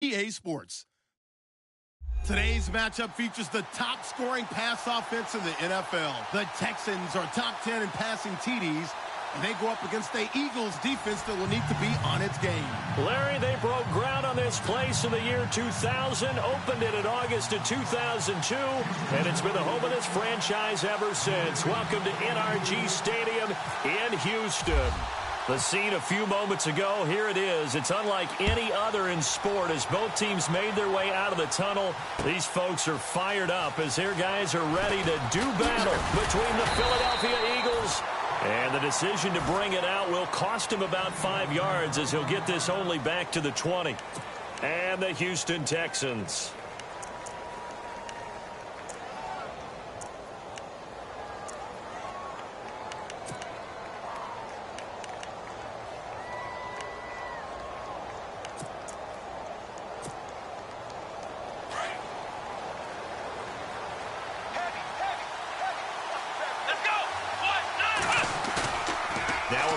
EA Sports. Today's matchup features the top-scoring pass offense in the NFL. The Texans are top 10 in passing TDs, and they go up against the Eagles defense that will need to be on its game. Larry, they broke ground on this place in the year 2000, opened it in August of 2002, and it's been the home of this franchise ever since. Welcome to NRG Stadium in Houston. The scene a few moments ago, here it is. It's unlike any other in sport as both teams made their way out of the tunnel. These folks are fired up as their guys are ready to do battle between the Philadelphia Eagles. And the decision to bring it out will cost him about 5 yards as he'll get this only back to the 20. And the Houston Texans.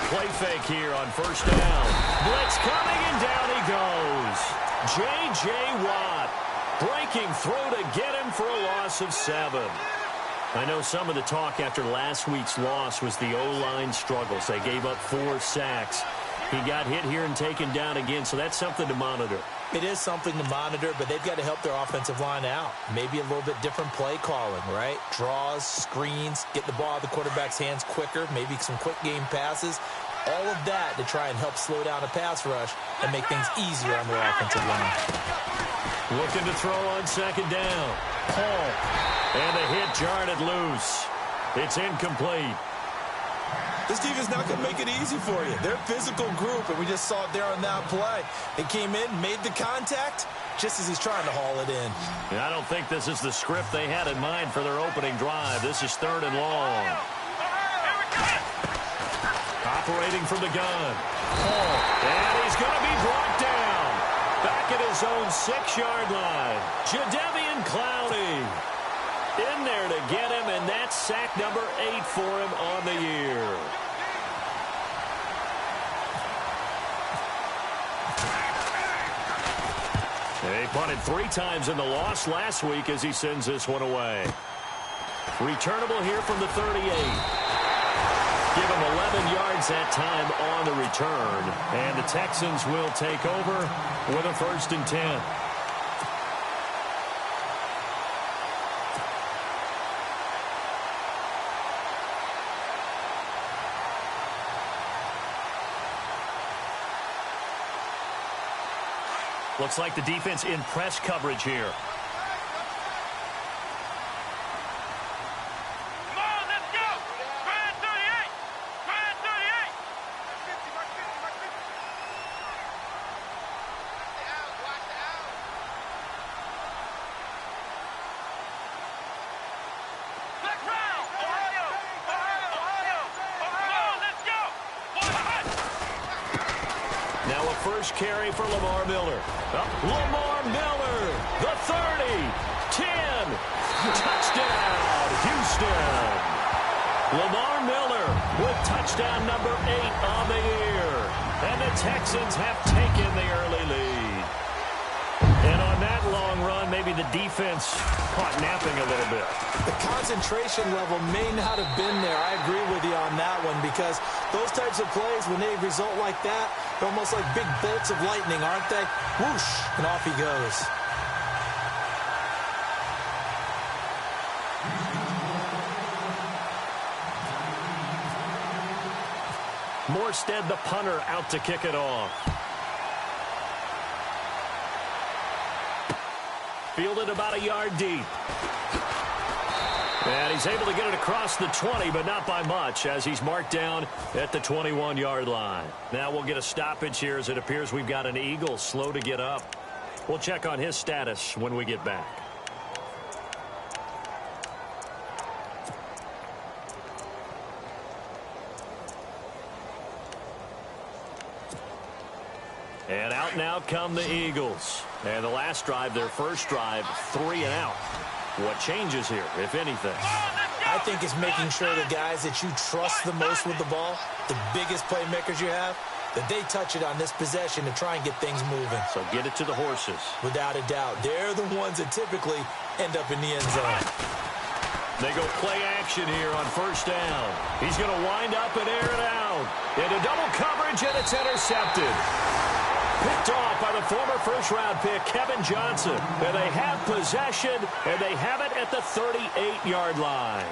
Play fake here on first down. Blitz coming, and down he goes. J.J. Watt breaking through to get him for a loss of 7. I know some of the talk after last week's loss was the O-line struggles. They gave up 4 sacks. He got hit here and taken down again, so that's something to monitor. It is something to monitor, but they've got to help their offensive line out. Maybe a little bit different play calling, right? Draws, screens, get the ball out of the quarterback's hands quicker, maybe some quick game passes. All of that to try and help slow down a pass rush and make things easier on their offensive line. Looking to throw on second down. Paul. And the hit jarred it loose. It's incomplete. This defense not going to make it easy for you. They're a physical group, and we just saw it there on that play. They came in, made the contact, just as he's trying to haul it in. I don't think this is the script they had in mind for their opening drive. This is 3rd and long. Operating from the gun. And he's going to be brought down. Back at his own 6-yard line. Jadeveon Clowney in there to get him, and that's sack number 8 for him on the year. They punted 3 times in the loss last week as he sends this one away. Returnable here from the 38. Give him 11 yards that time on the return. And the Texans will take over with a 1st and 10. Looks like the defense in press coverage here. First carry for Lamar Miller. Lamar Miller, the 30, 10, touchdown, Houston. Lamar Miller with touchdown number 8 on the year. And the Texans have taken the early lead. And on that long run, maybe the defense caught napping a little bit. The concentration level may not have been there. I agree with you on that one because those types of plays, when they result like that, they're almost like big bolts of lightning, aren't they? Whoosh, and off he goes. Morstead, the punter, out to kick it off. Fielded about a yard deep. And he's able to get it across the 20, but not by much, as he's marked down at the 21-yard line. Now we'll get a stoppage here as it appears we've got an Eagle slow to get up. We'll check on his status when we get back. And out and out come the Eagles. And the last drive, their first drive, 3 and out. What changes here, if anything? I think it's making sure the guys that you trust the most with the ball, the biggest playmakers you have, that they touch it on this possession to try and get things moving. So get it to the horses. Without a doubt. They're the ones that typically end up in the end zone. They go play action here on first down. He's going to wind up and air it out. Into double coverage, and it's intercepted. Picked off by the former first-round pick, Kevin Johnson. And they have possession, and they have it at the 38-yard line.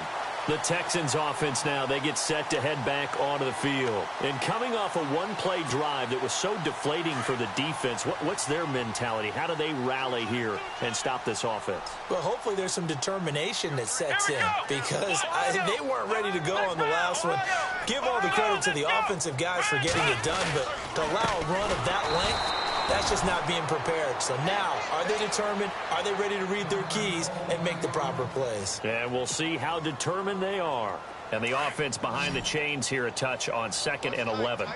The Texans offense now, they get set to head back onto the field. And coming off a one-play drive that was so deflating for the defense, what's their mentality? How do they rally here and stop this offense? Well, hopefully there's some determination that sets in because they weren't ready to go on the last one. Give all the credit to the offensive guys for getting it done, but to allow a run of that length, that's just not being prepared. So now, are they determined? Are they ready to read their keys and make the proper plays? And we'll see how determined they are. And the offense behind the chains here a touch on 2nd and 11.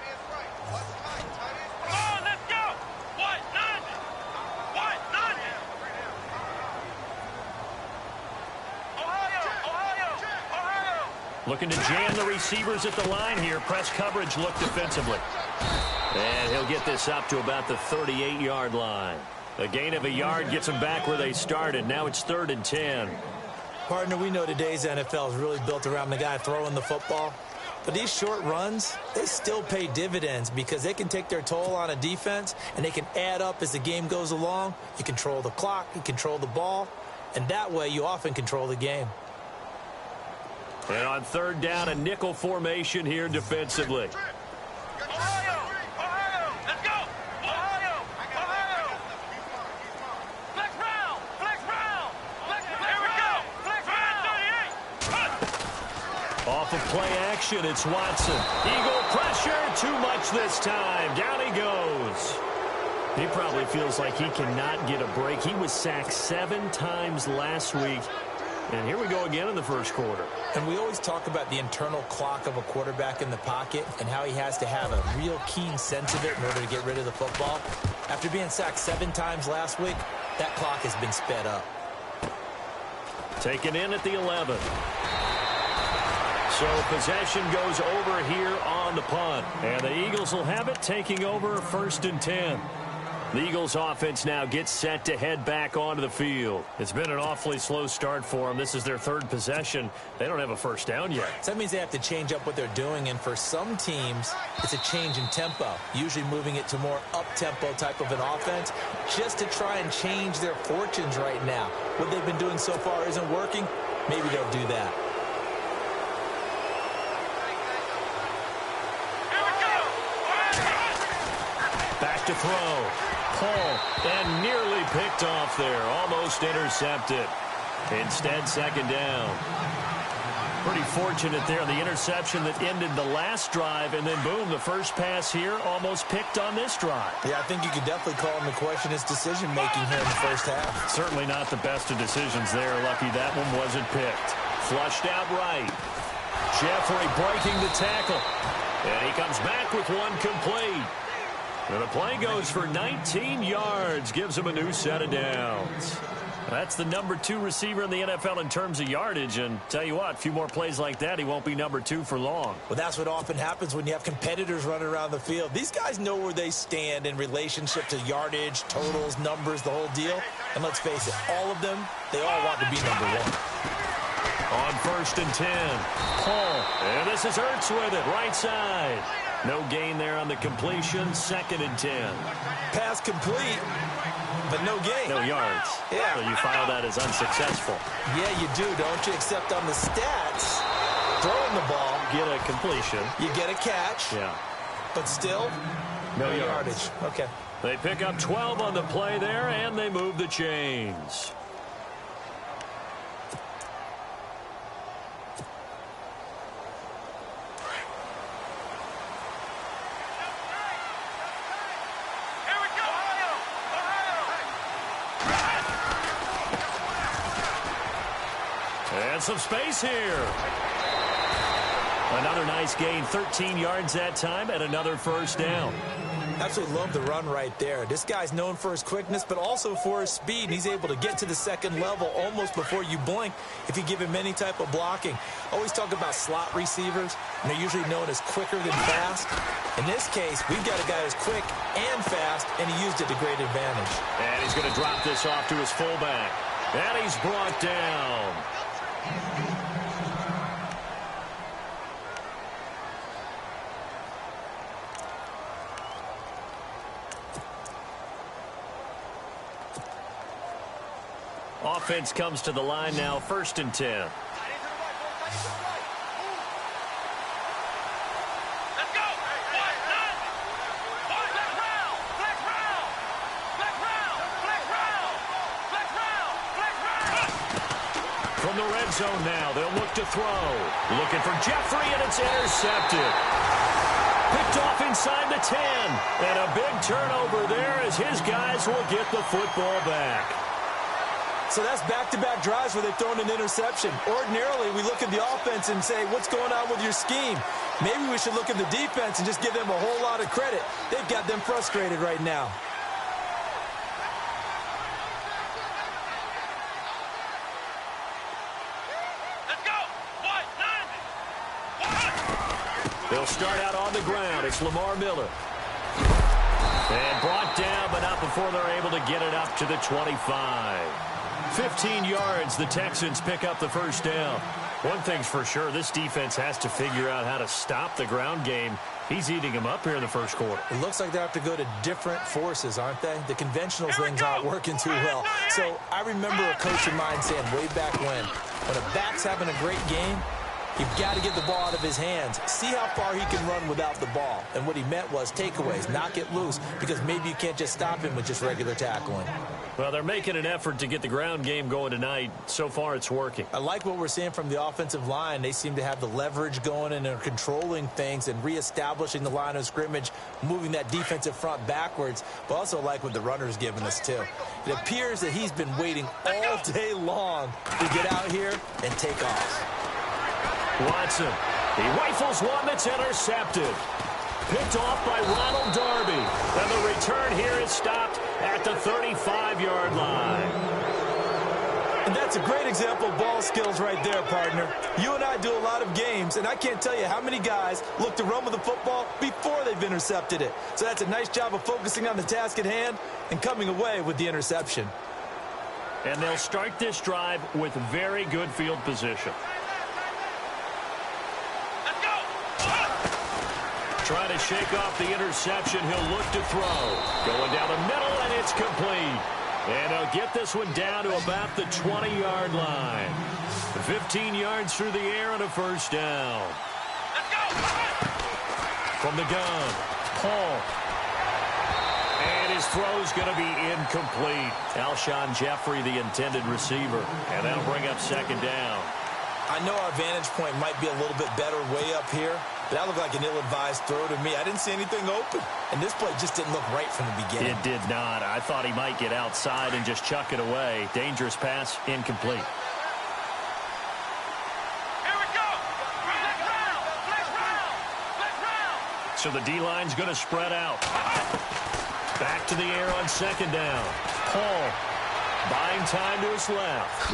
Looking to jam the receivers at the line here. Press coverage look defensively. And he'll get this up to about the 38-yard line. A gain of a yard gets them back where they started. Now it's 3rd and 10. Partner, we know today's NFL is really built around the guy throwing the football. But these short runs, they still pay dividends because they can take their toll on a defense and they can add up as the game goes along. You control the clock, you control the ball, and that way you often control the game. And on 3rd down, a nickel formation here defensively. Off of play action, it's Watson. Eagle pressure, too much this time. Down he goes. He probably feels like he cannot get a break. He was sacked 7 times last week. And here we go again in the first quarter. And we always talk about the internal clock of a quarterback in the pocket and how he has to have a real keen sense of it in order to get rid of the football. After being sacked 7 times last week, that clock has been sped up. Taken in at the 11. So possession goes over here on the punt. And the Eagles will have it, taking over 1st and 10. The Eagles offense now gets set to head back onto the field. It's been an awfully slow start for them. This is their 3rd possession. They don't have a first down yet. So that means they have to change up what they're doing, and for some teams, it's a change in tempo, usually moving it to more up-tempo type of an offense just to try and change their fortunes right now. What they've been doing so far isn't working. Maybe they'll do that. Back to throw. Paul, and nearly picked off there. Almost intercepted. Instead, 2nd down. Pretty fortunate there. The interception that ended the last drive, and then boom, the first pass here almost picked on this drive. Yeah, I think you could definitely call him to question his decision-making here in the first half. Certainly not the best of decisions there. Lucky that one wasn't picked. Flushed out right. Jeffrey breaking the tackle. And he comes back with one complete. And the play goes for 19 yards, gives him a new set of downs. That's the number 2 receiver in the NFL in terms of yardage. And tell you what, a few more plays like that, he won't be number 2 for long. Well, that's what often happens when you have competitors running around the field. These guys know where they stand in relationship to yardage, totals, numbers, the whole deal. And let's face it, all of them, they all want to be number 1. On 1st and 10, Paul. And this is Ertz with it, right side. No gain there on the completion. 2nd and 10. Pass complete, but no gain. No yards. Yeah. So you file that as unsuccessful. Yeah, you do, don't you? Except on the stats, throwing the ball. Get a completion. You get a catch. Yeah. But still, no yardage. Okay. They pick up 12 on the play there, and they move the chains. And some space here. Another nice gain, 13 yards that time, and another first down. Absolutely love the run right there. This guy's known for his quickness, but also for his speed. He's able to get to the second level almost before you blink if you give him any type of blocking. Always talk about slot receivers, and they're usually known as quicker than fast. In this case, we've got a guy who's quick and fast, and he used it to great advantage. And he's going to drop this off to his fullback. And he's brought down. Offense comes to the line now, 1st and 10. From the red zone now, they'll look to throw. Looking for Jeffrey, and it's intercepted. Picked off inside the 10. And a big turnover there as his guys will get the football back. So that's back-to-back drives where they've thrown an interception. Ordinarily, we look at the offense and say, what's going on with your scheme? Maybe we should look at the defense and just give them a whole lot of credit. They've got them frustrated right now. They'll start out on the ground. It's Lamar Miller. And brought down, but not before they're able to get it up to the 25. 15 yards, the Texans pick up the first down. One thing's for sure, this defense has to figure out how to stop the ground game. He's eating them up here in the first quarter. It looks like they have to go to different forces, aren't they? The conventional things aren't working too well. So I remember a coach of mine saying way back when a back's having a great game, you've got to get the ball out of his hands. See how far he can run without the ball. And what he meant was takeaways, knock it loose, because maybe you can't just stop him with just regular tackling. Well, they're making an effort to get the ground game going tonight. So far, it's working. I like what we're seeing from the offensive line. They seem to have the leverage going, and they're controlling things and reestablishing the line of scrimmage, moving that defensive front backwards, but also like what the runner's giving us, too. It appears that he's been waiting all day long to get out here and take off. Watson, he rifles one that's intercepted. Picked off by Ronald Darby. And the return here is stopped at the 35-yard line. And that's a great example of ball skills right there, partner. You and I do a lot of games, and I can't tell you how many guys look to run with the football before they've intercepted it. So that's a nice job of focusing on the task at hand and coming away with the interception. And they'll start this drive with very good field position. Trying to shake off the interception. He'll look to throw. Going down the middle, and it's complete. And he'll get this one down to about the 20-yard line. 15 yards through the air and a first down. From the gun, Paul. And his throw's going to be incomplete. Alshon Jeffrey, the intended receiver. And that'll bring up second down. I know our vantage point might be a little bit better way up here, but that looked like an ill-advised throw to me. I didn't see anything open, and this play just didn't look right from the beginning. It did not. I thought he might get outside and just chuck it away. Dangerous pass, incomplete. Here we go. Let's round. So the D-line's going to spread out. Back to the air on second down. Paul buying time to his left.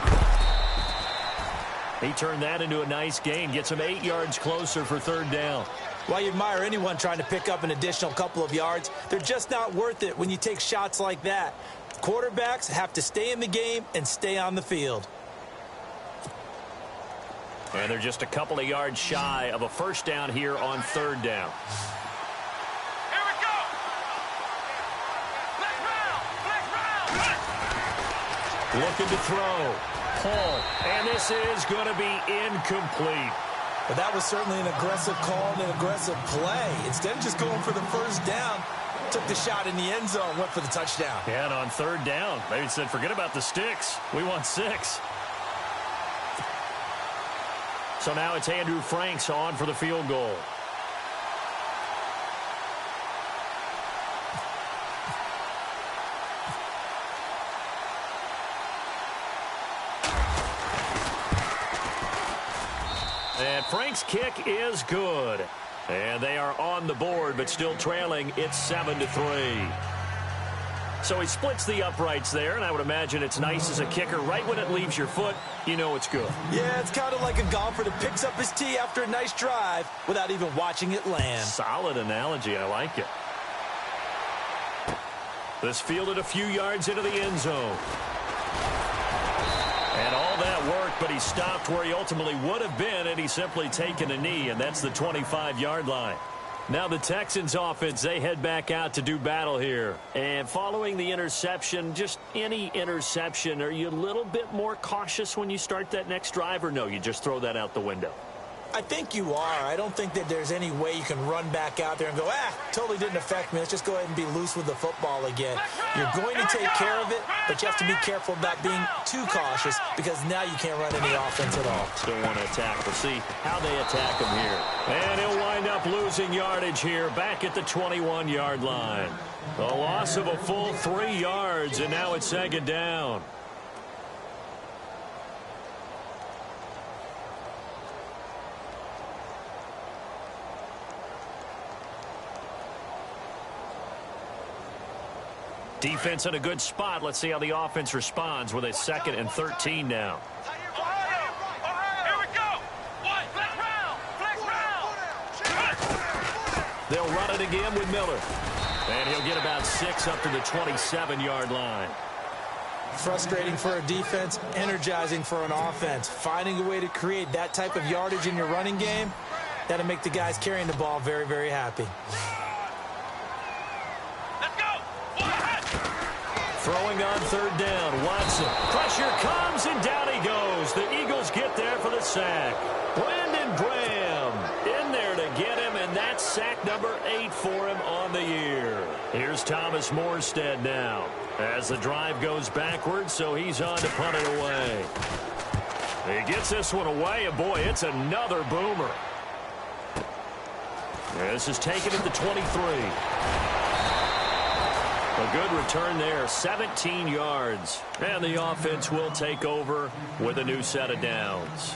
He turned that into a nice gain. Gets him 8 yards closer for third down. Well, you admire anyone trying to pick up an additional couple of yards. They're just not worth it when you take shots like that. Quarterbacks have to stay in the game and stay on the field. And they're just a couple of yards shy of a first down here on third down. Here we go. Let's round. Looking to throw. Paul, and this is going to be incomplete. But that was certainly an aggressive call and an aggressive play. Instead of just going for the first down, took the shot in the end zone, went for the touchdown. Yeah, and on third down, they said, forget about the sticks. We want 6. So now it's Andrew Franks on for the field goal. And Frank's kick is good. And they are on the board, but still trailing. It's 7-3. So he splits the uprights there, and I would imagine it's nice as a kicker. Right when it leaves your foot, you know it's good. Yeah, it's kind of like a golfer that picks up his tee after a nice drive without even watching it land. Solid analogy. I like it. This fielded a few yards into the end zone. And all that worked, but he stopped where he ultimately would have been, and he's simply taken a knee, and that's the 25-yard line. Now the Texans offense, they head back out to do battle here. And following the interception, just any interception, are you a little bit more cautious when you start that next drive, or no, you just throw that out the window? I think you are. I don't think that there's any way you can run back out there and go, totally didn't affect me. Let's just go ahead and be loose with the football again. You're going to take care of it, but you have to be careful about being too cautious because now you can't run any offense at all. Still want to attack. We'll see how they attack him here. And he'll wind up losing yardage here back at the 21-yard line. A loss of a full 3 yards, and now it's second down. Defense in a good spot. Let's see how the offense responds with a 2nd and 13 now. Here we go. Flex round. They'll run it again with Miller. And he'll get about 6 up to the 27-yard line. Frustrating for a defense, energizing for an offense. Finding a way to create that type of yardage in your running game, that'll make the guys carrying the ball very, very happy. Throwing on 3rd down, Watson. Pressure comes, and down he goes. The Eagles get there for the sack. Brandon Graham in there to get him, and that's sack number 8 for him on the year. Here's Thomas Morstead now as the drive goes backwards, so he's on to punt it away. He gets this one away, and boy, it's another boomer. This is taken at the 23. A good return there, 17 yards. And the offense will take over with a new set of downs.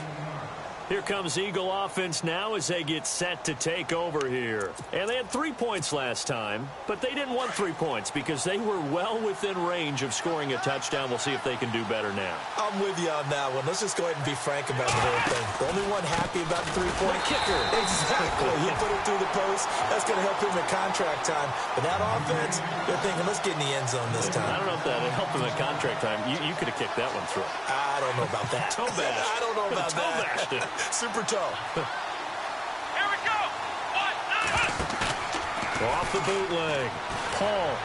Here comes Eagle offense now as they get set to take over here. And they had 3 points last time, but they didn't want 3 points because they were well within range of scoring a touchdown. We'll see if they can do better now. I'm with you on that one. Let's just go ahead and be frank about the whole thing. The only one happy about the 3-point kicker. Exactly. He put it through the post. That's going to help him at contract time. But that offense, they're thinking, let's get in the end zone this time. I don't know if that helped him at contract time. You could have kicked that one through. I don't know about that. Toe bashed. I don't know about Toe bashed it. Super toe. Here we go. Off the bootleg. Paul.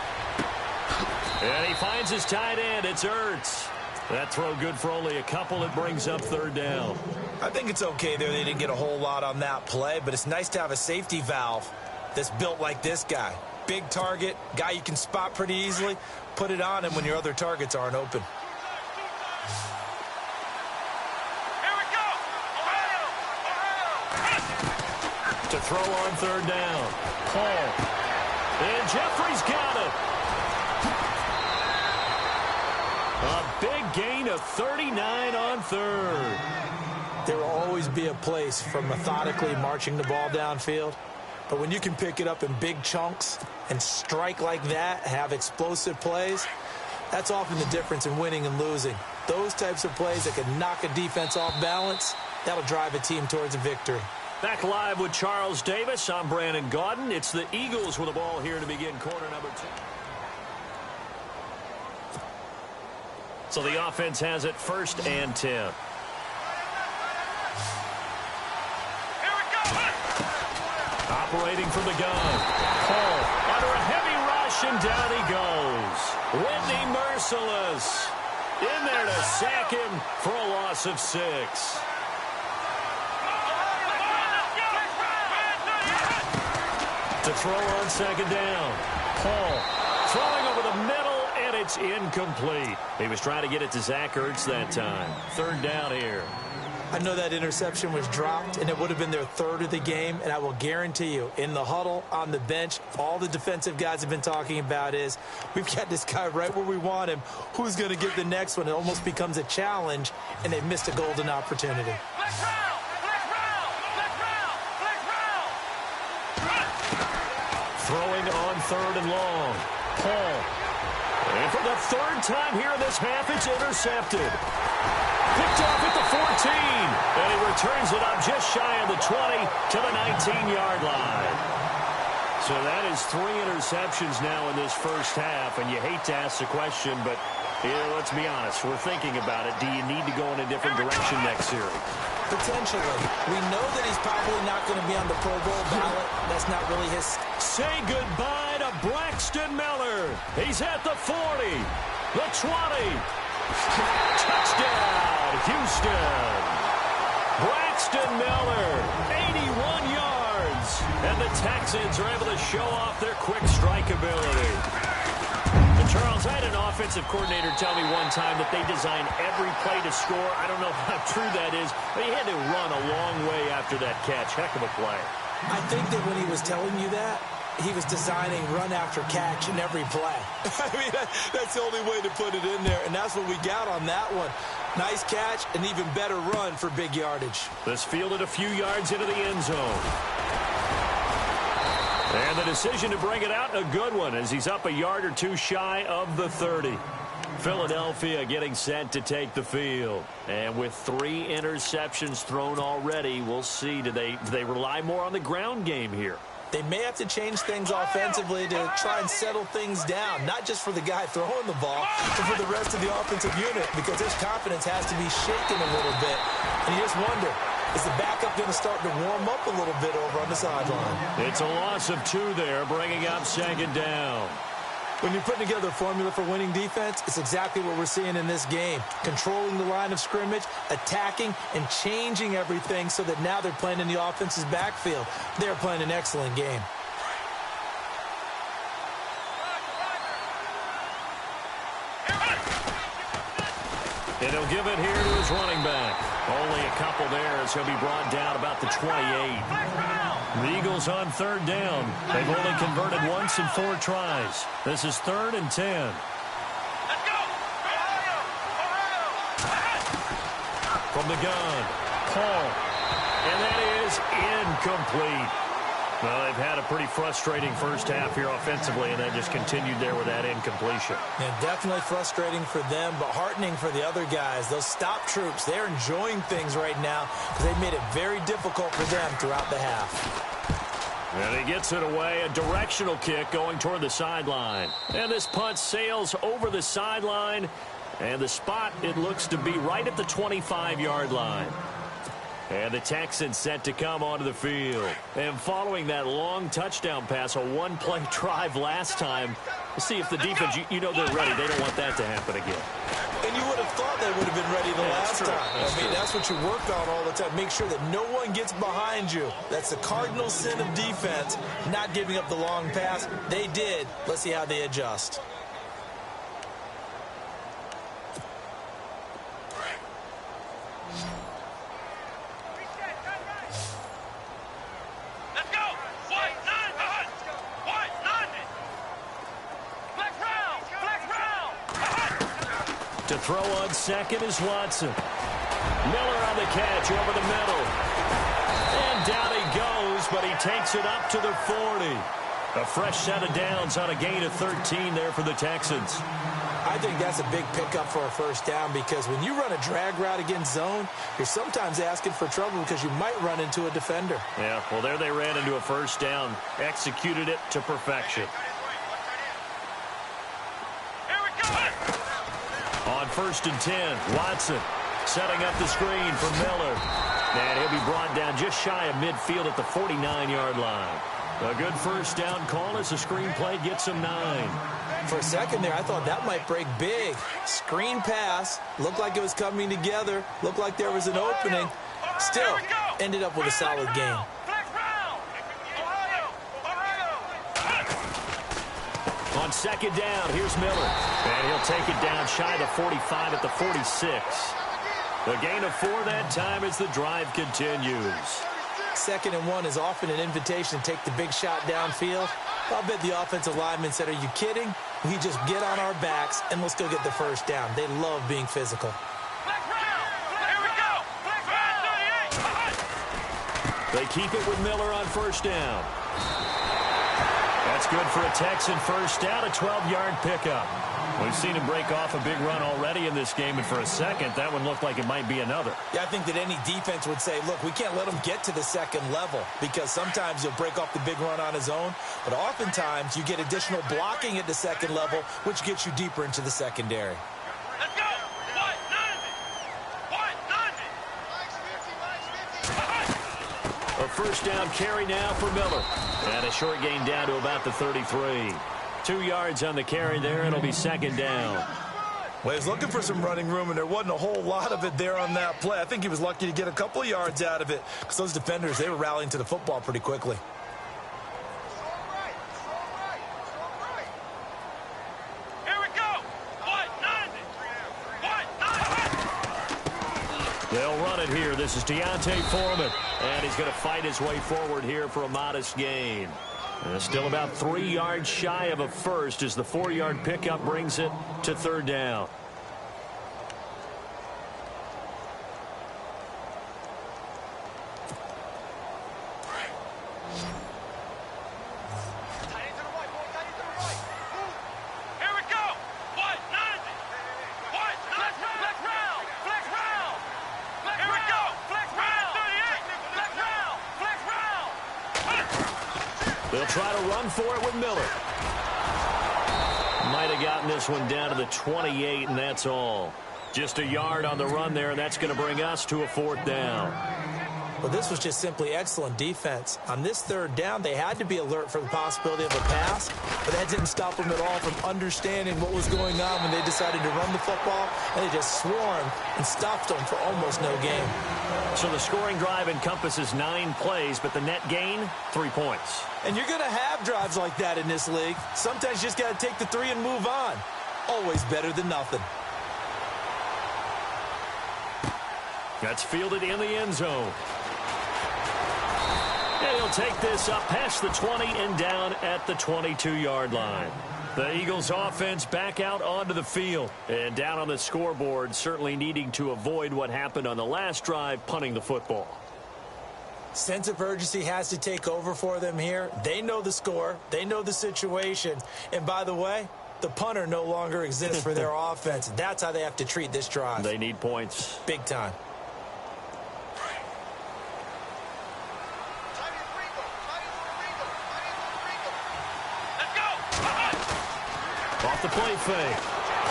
And he finds his tight end. It's Ertz. That throw good for only a couple. It brings up 3rd down. I think it's okay there. They didn't get a whole lot on that play, but it's nice to have a safety valve that's built like this guy. Big target, guy you can spot pretty easily. Put it on him when your other targets aren't open. To throw on 3rd down. Paul. And Jeffrey's got it. A big gain of 39 on 3rd. There will always be a place for methodically marching the ball downfield. But when you can pick it up in big chunks and strike like that, have explosive plays, that's often the difference in winning and losing. Those types of plays that can knock a defense off balance, that'll drive a team towards a victory. Back live with Charles Davis. I'm Brandon Gaudin. It's the Eagles with the ball here to begin quarter number 2. So the offense has it 1st and 10. Here we go. Operating from the gun. Paul under a heavy rush, and down he goes. Whitney merciless. In there to sack him for a loss of 6. To throw on 2nd down. Paul throwing over the middle, and it's incomplete. He was trying to get it to Zach Ertz that time. 3rd down here. I know that interception was dropped, and it would have been their 3rd of the game, and I will guarantee you, in the huddle, on the bench, all the defensive guys have been talking about is, we've got this guy right where we want him. Who's going to get the next one? It almost becomes a challenge, and they've missed a golden opportunity. Flex round. Throwing on 3rd and long. Paul. And for the 3rd time here in this half, it's intercepted. Picked off at the 14. And he returns it up just shy of the 20 to the 19-yard line. So that is 3 interceptions now in this first half. And you hate to ask the question, but let's be honest. We're thinking about it. Do you need to go in a different direction next series? Potentially. We know that he's probably not going to be on the Pro Bowl ballot. That's not really his... Say goodbye to Braxton Miller. He's at the 40, the 20. Touchdown, Houston. Braxton Miller, 81 yards. And the Texans are able to show off their quick strike ability. Charles, I had an offensive coordinator tell me one time that they design every play to score. I don't know how true that is, but he had to run a long way after that catch. Heck of a play. I think that when he was telling you that, he was designing run after catch in every play. I mean, that's the only way to put it in there, and that's what we got on that one. Nice catch, an even better run for big yardage. This fielded a few yards into the end zone. And the decision to bring it out, a good one, as he's up a yard or two shy of the 30. Philadelphia getting set to take the field. And with 3 interceptions thrown already, we'll see. Do they rely more on the ground game here? They may have to change things offensively to try and settle things down, not just for the guy throwing the ball, but for the rest of the offensive unit, because his confidence has to be shaken a little bit. And you just wonder, is the backup going to start to warm up a little bit over on the sideline? It's a loss of 2 there, bringing up 2nd down. When you're putting together a formula for winning defense, it's exactly what we're seeing in this game. Controlling the line of scrimmage, attacking, and changing everything so that now they're playing in the offense's backfield. They're playing an excellent game. And he'll give it here to his running back. Only a couple there as he'll be brought down about the 28. The Eagles on 3rd down. They've only converted once in 4 tries. This is 3rd and 10. Let's go! Ohio! From the gun, Paul. And that is incomplete. Well, they've had a pretty frustrating first half here offensively, and they just continued there with that incompletion. And definitely frustrating for them, but heartening for the other guys. Those stop troops, they're enjoying things right now because they've made it very difficult for them throughout the half. And he gets it away, a directional kick going toward the sideline. And this punt sails over the sideline, and the spot, it looks to be right at the 25-yard line. And the Texans set to come onto the field. And following that long touchdown pass, a one-play drive last time, we'll see if the defense, you know they're ready. They don't want that to happen again. And you would have thought they would have been ready the last time. That's what you worked on all the time. Make sure that no one gets behind you. That's the cardinal sin of defense, not giving up the long pass. They did. Let's see how they adjust. To throw on second is Watson. Miller on the catch over the middle. And down he goes, but he takes it up to the 40. A fresh set of downs on a gain of 13 there for the Texans. I think that's a big pickup for a first down because when you run a drag route against zone, you're sometimes asking for trouble because you might run into a defender. Yeah, well, there they ran into a first down. Executed it to perfection. On 1st and 10, Watson setting up the screen for Miller. And he'll be brought down just shy of midfield at the 49-yard line. A good first down call as the screen play gets him 9. For a second there, I thought that might break big. Screen pass, looked like it was coming together, looked like there was an opening. Still, ended up with a solid game. On second down, here's Miller. And he'll take it down shy of the 45 at the 46. The gain of 4 that time as the drive continues. 2nd and 1 is often an invitation to take the big shot downfield. I'll bet the offensive lineman said, are you kidding? We just get on our backs and let's go get the first down. They love being physical. They keep it with Miller on first down. That's good for a Texan first down, a 12-yard pickup. We've seen him break off a big run already in this game, and for a second, that one looked like it might be another. Yeah, I think that any defense would say, look, we can't let him get to the second level because sometimes he'll break off the big run on his own, but oftentimes you get additional blocking at the second level, which gets you deeper into the secondary. Let's go. A first down carry now for Miller. And a short gain down to about the 33. 2 yards on the carry there. It'll be second down. Well, he was looking for some running room, and there wasn't a whole lot of it there on that play. I think he was lucky to get a couple of yards out of it because those defenders, they were rallying to the football pretty quickly. They'll run it here. This is Deontay Foreman. And he's going to fight his way forward here for a modest gain. Still about 3 yards shy of a first as the 4-yard pickup brings it to third down. They'll try to run for it with Miller. Might have gotten this one down to the 28, and that's all. Just a yard on the run there, and that's going to bring us to a fourth down. Well, this was just simply excellent defense. On this third down, they had to be alert for the possibility of a pass, but that didn't stop them at all from understanding what was going on when they decided to run the football, and they just swarmed and stuffed them for almost no gain. So the scoring drive encompasses 9 plays, but the net gain, 3 points. And you're going to have drives like that in this league. Sometimes you just got to take the 3 and move on. Always better than nothing. That's fielded in the end zone. And he'll take this up past the 20 and down at the 22-yard line. The Eagles offense back out onto the field. And down on the scoreboard, certainly needing to avoid what happened on the last drive, punting the football. Sense of urgency has to take over for them here. They know the score. They know the situation. And by the way, the punter no longer exists for their offense. That's how they have to treat this drive. They need points. Big time. Off the play fake.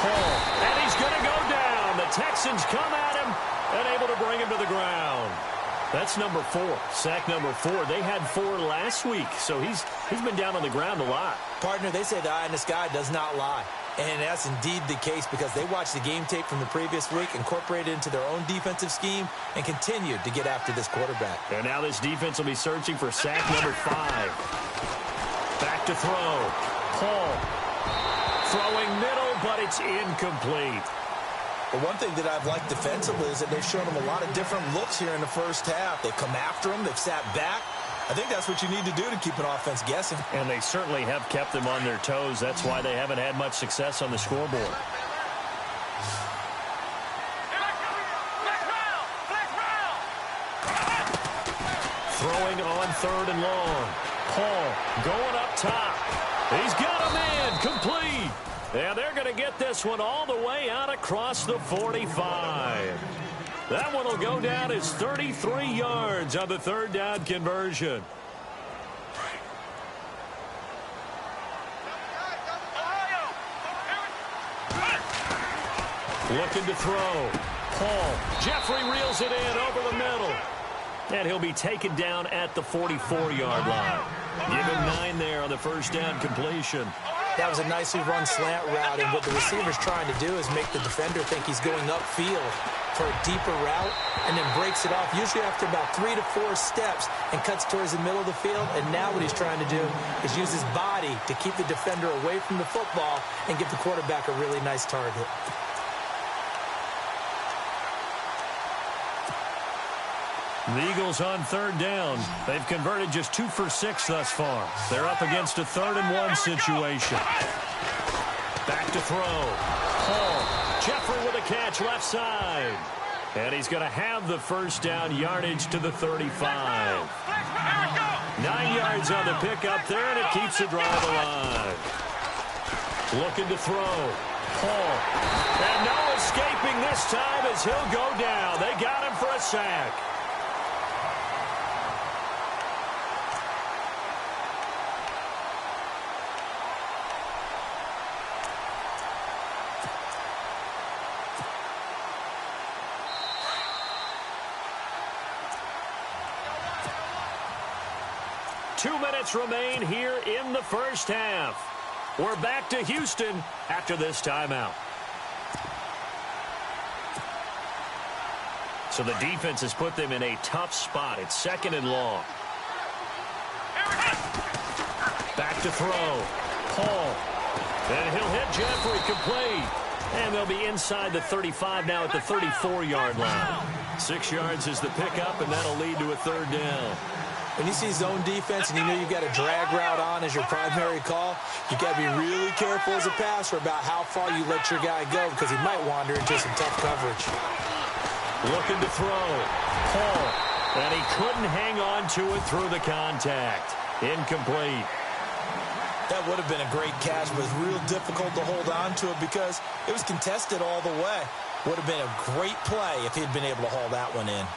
Paul. And he's going to go down. The Texans come at him and able to bring him to the ground. That's number 4. Sack number 4. They had 4 last week, so he's been down on the ground a lot. Partner, they say the eye in the sky does not lie. And that's indeed the case because they watched the game tape from the previous week, incorporated it into their own defensive scheme, and continued to get after this quarterback. And now this defense will be searching for sack number 5. Back to throw. Paul. Throwing middle, but it's incomplete. But one thing that I've liked defensively is that they've shown them a lot of different looks here in the first half. They've come after them. They've sat back. I think that's what you need to do to keep an offense guessing. And they certainly have kept them on their toes. That's why they haven't had much success on the scoreboard. Throwing on third and long. Paul going up top. He's got a man complete. And they're going to get this one all the way out across the 45. That one will go down as 33 yards on the third down conversion. Looking to throw. Paul. Jeffrey reels it in over the middle. And he'll be taken down at the 44-yard line. Give him 9 there on the first down completion. That was a nicely run slant route, and what the receiver's trying to do is make the defender think he's going upfield for a deeper route and then breaks it off, usually after about 3 to 4 steps, and cuts towards the middle of the field. And now what he's trying to do is use his body to keep the defender away from the football and give the quarterback a really nice target. The Eagles on third down. They've converted just 2 for 6 thus far. They're up against a 3rd and 1 situation. Back to throw. Paul. Jeffrey with a catch left side. And he's going to have the first down, yardage to the 35. 9 yards on the pickup there, and it keeps the drive alive. Looking to throw. Paul. And no escaping this time as he'll go down. They got him for a sack. Two minutes remain here in the first half. We're back to Houston after this timeout. So the defense has put them in a tough spot. It's 2nd and long. Back to throw. Paul. And he'll hit Jeffrey complete. And they'll be inside the 35 now at the 34-yard line. 6 yards is the pickup, and that'll lead to a 3rd down. When you see zone defense and you know you've got a drag route on as your primary call, you've got to be really careful as a passer about how far you let your guy go because he might wander into some tough coverage. Looking to throw. Paul. And he couldn't hang on to it through the contact. Incomplete. That would have been a great catch, but it was real difficult to hold on to it because it was contested all the way. Would have been a great play if he'd been able to haul that one in.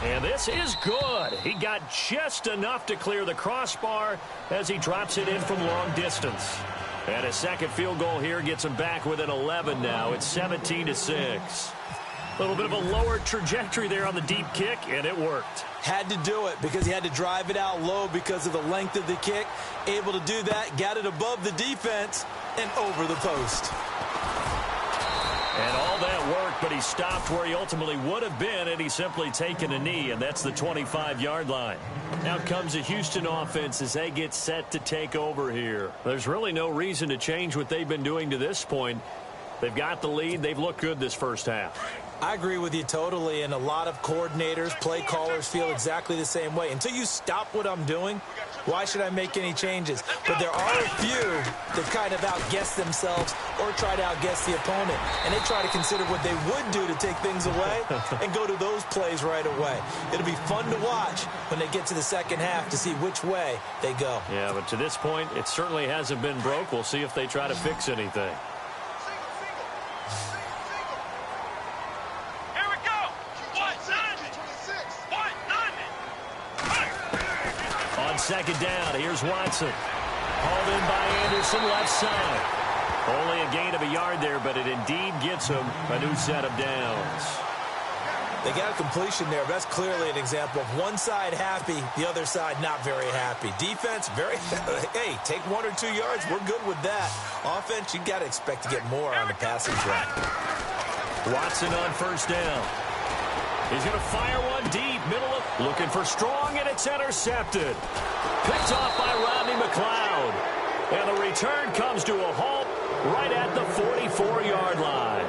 And this is good. He got just enough to clear the crossbar as he drops it in from long distance. And a second field goal here gets him back within 11 now. It's 17-6. A little bit of a lower trajectory there on the deep kick, and it worked. Had to do it because he had to drive it out low because of the length of the kick. Able to do that, got it above the defense, and over the post. And all that worked, but he stopped where he ultimately would have been, and he's simply taken a knee, and that's the 25-yard line. Now comes the Houston offense as they get set to take over here. There's really no reason to change what they've been doing to this point. They've got the lead. They've looked good this first half. I agree with you totally, and a lot of coordinators, play callers feel exactly the same way. Until you stop what I'm doing, why should I make any changes? But there are a few that kind of outguess themselves or try to outguess the opponent, and they try to consider what they would do to take things away and go to those plays right away. It'll be fun to watch when they get to the second half to see which way they go. Yeah, but to this point, it certainly hasn't been broke. We'll see if they try to fix anything. Second down, here's Watson. Hauled in by Anderson, left side. Only a gain of a yard there, but it indeed gets him a new set of downs. They got a completion there, but that's clearly an example of one side happy, the other side not very happy. Defense, very, hey, take 1 or 2 yards, we're good with that. Offense, you got to expect to get more on the passing track. Watson on first down. He's going to fire one deep, middle of, looking for Strong, and it's intercepted. Picked off by Rodney McLeod. And the return comes to a halt right at the 44-yard line.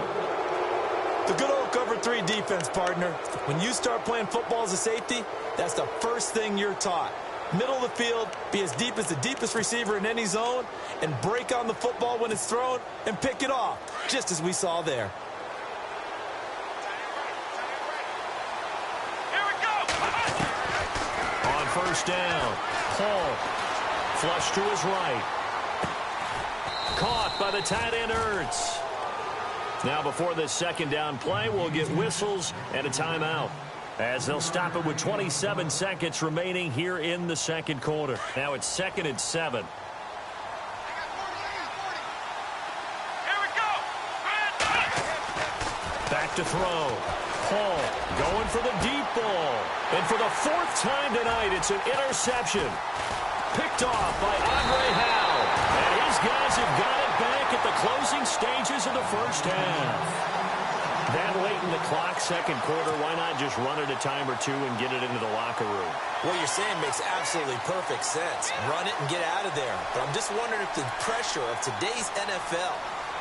The good old cover 3 defense, partner. When you start playing football as a safety, that's the first thing you're taught. Middle of the field, be as deep as the deepest receiver in any zone, and break on the football when it's thrown and pick it off, just as we saw there. First down. Paul. Flush to his right. Caught by the tight end Ertz. Now before this second down play, we'll get whistles and a timeout, as they'll stop it with 27 seconds remaining here in the second quarter. Now it's 2nd and 7. Back to throw. Paul going for the deep ball. And for the 4th time tonight, it's an interception. Picked off by Andre Howe. And his guys have got it back at the closing stages of the first half. That late in the clock, second quarter, why not just run it a time or two and get it into the locker room? What you're saying makes absolutely perfect sense. Run it and get out of there. But I'm just wondering if the pressure of today's NFL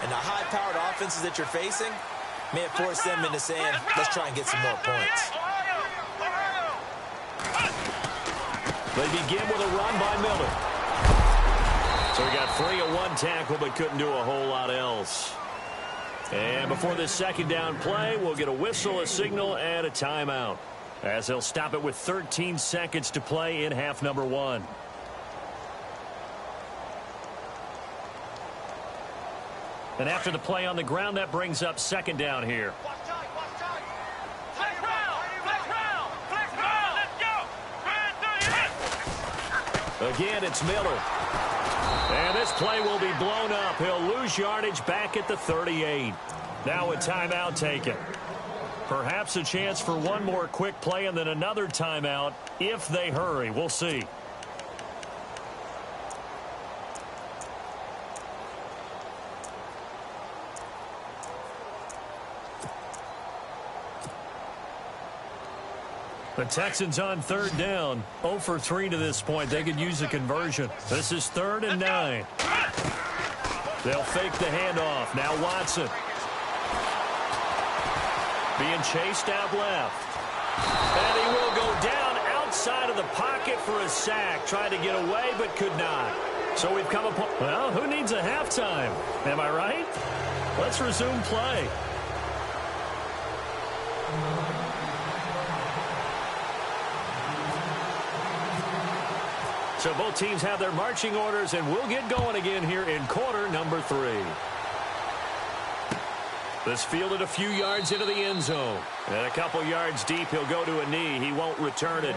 and the high-powered offenses that you're facing may have forced them into saying, let's try and get some more points. They begin with a run by Miller. So he got free of one tackle but couldn't do a whole lot else. And before this second down play, we'll get a whistle, a signal, and a timeout, as they'll stop it with 13 seconds to play in half number 1. And after the play on the ground, that brings up second down here. Again, it's Miller. And this play will be blown up. He'll lose yardage back at the 38. Now a timeout taken. Perhaps a chance for one more quick play and then another timeout if they hurry. We'll see. The Texans on third down, 0 for 3 to this point. They could use a conversion. This is 3rd and 9. They'll fake the handoff. Now Watson. Being chased out left. And he will go down outside of the pocket for a sack. Tried to get away but could not. So we've come upon, well, who needs a halftime? Am I right? Let's resume play. So both teams have their marching orders, and we'll get going again here in quarter number 3. This fielded a few yards into the end zone. And a couple yards deep, he'll go to a knee. He won't return it.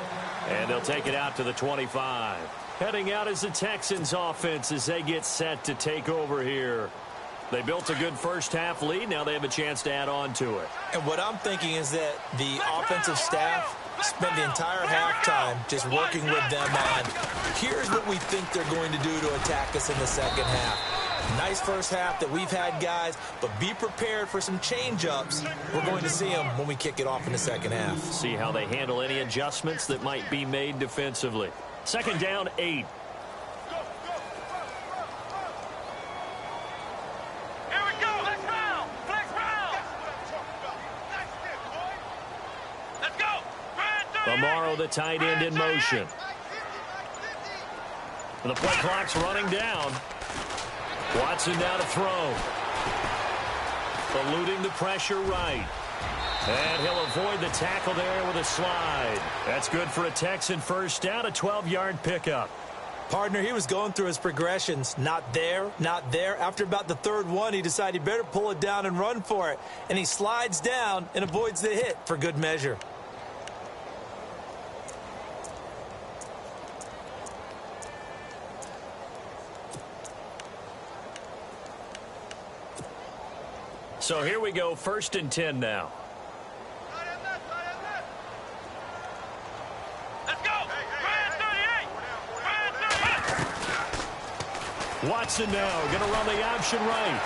And they'll take it out to the 25. Heading out is the Texans offense as they get set to take over here. They built a good first half lead. Now they have a chance to add on to it. And what I'm thinking is that the offensive staff spent the entire halftime just working with them on, here's what we think they're going to do to attack us in the second half. Nice first half that we've had, guys, but be prepared for some change-ups. We're going to see them when we kick it off in the second half. See how they handle any adjustments that might be made defensively. Second down, 8. Amaro, the tight end, in motion. And the play clock's running down. Watson now to throw. Eluding the pressure right. And he'll avoid the tackle there with a slide. That's good for a Texan first down, a 12-yard pickup. Partner, he was going through his progressions. Not there, not there. After about the third one, he decided he better pull it down and run for it. And he slides down and avoids the hit for good measure. So here we go, 1st and 10 now. Let's go! Watson now going to run the option right.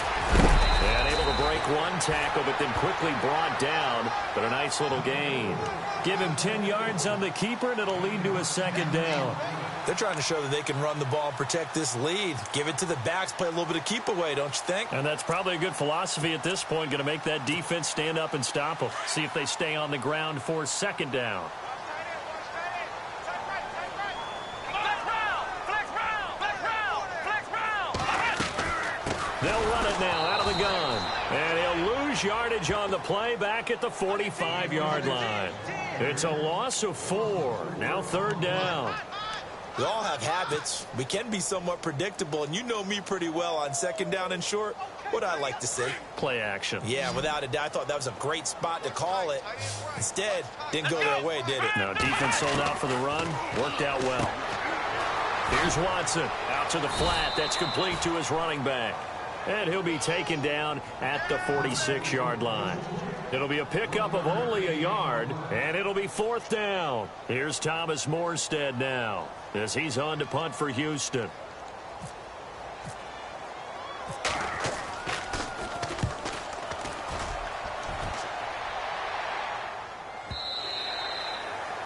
And able to break one tackle, but then quickly brought down. But a nice little gain. Give him 10 yards on the keeper, and it'll lead to a second down. They're trying to show that they can run the ball and protect this lead. Give it to the backs, play a little bit of keep away, don't you think? And that's probably a good philosophy at this point. Going to make that defense stand up and stop them. See if they stay on the ground for second down. They'll run it now out of the gun. And he'll lose yardage on the play back at the 45-yard line. It's a loss of 4. Now 3rd down. We all have habits. We can be somewhat predictable, and you know me pretty well on second down and short. What I like to see. Play action. Yeah, without a doubt. I thought that was a great spot to call it. Instead, didn't go their way, did it? No, defense sold out for the run. Worked out well. Here's Watson. Out to the flat. That's complete to his running back. And he'll be taken down at the 46-yard line. It'll be a pickup of only a yard, and it'll be 4th down. Here's Thomas Morstead now as he's on to punt for Houston.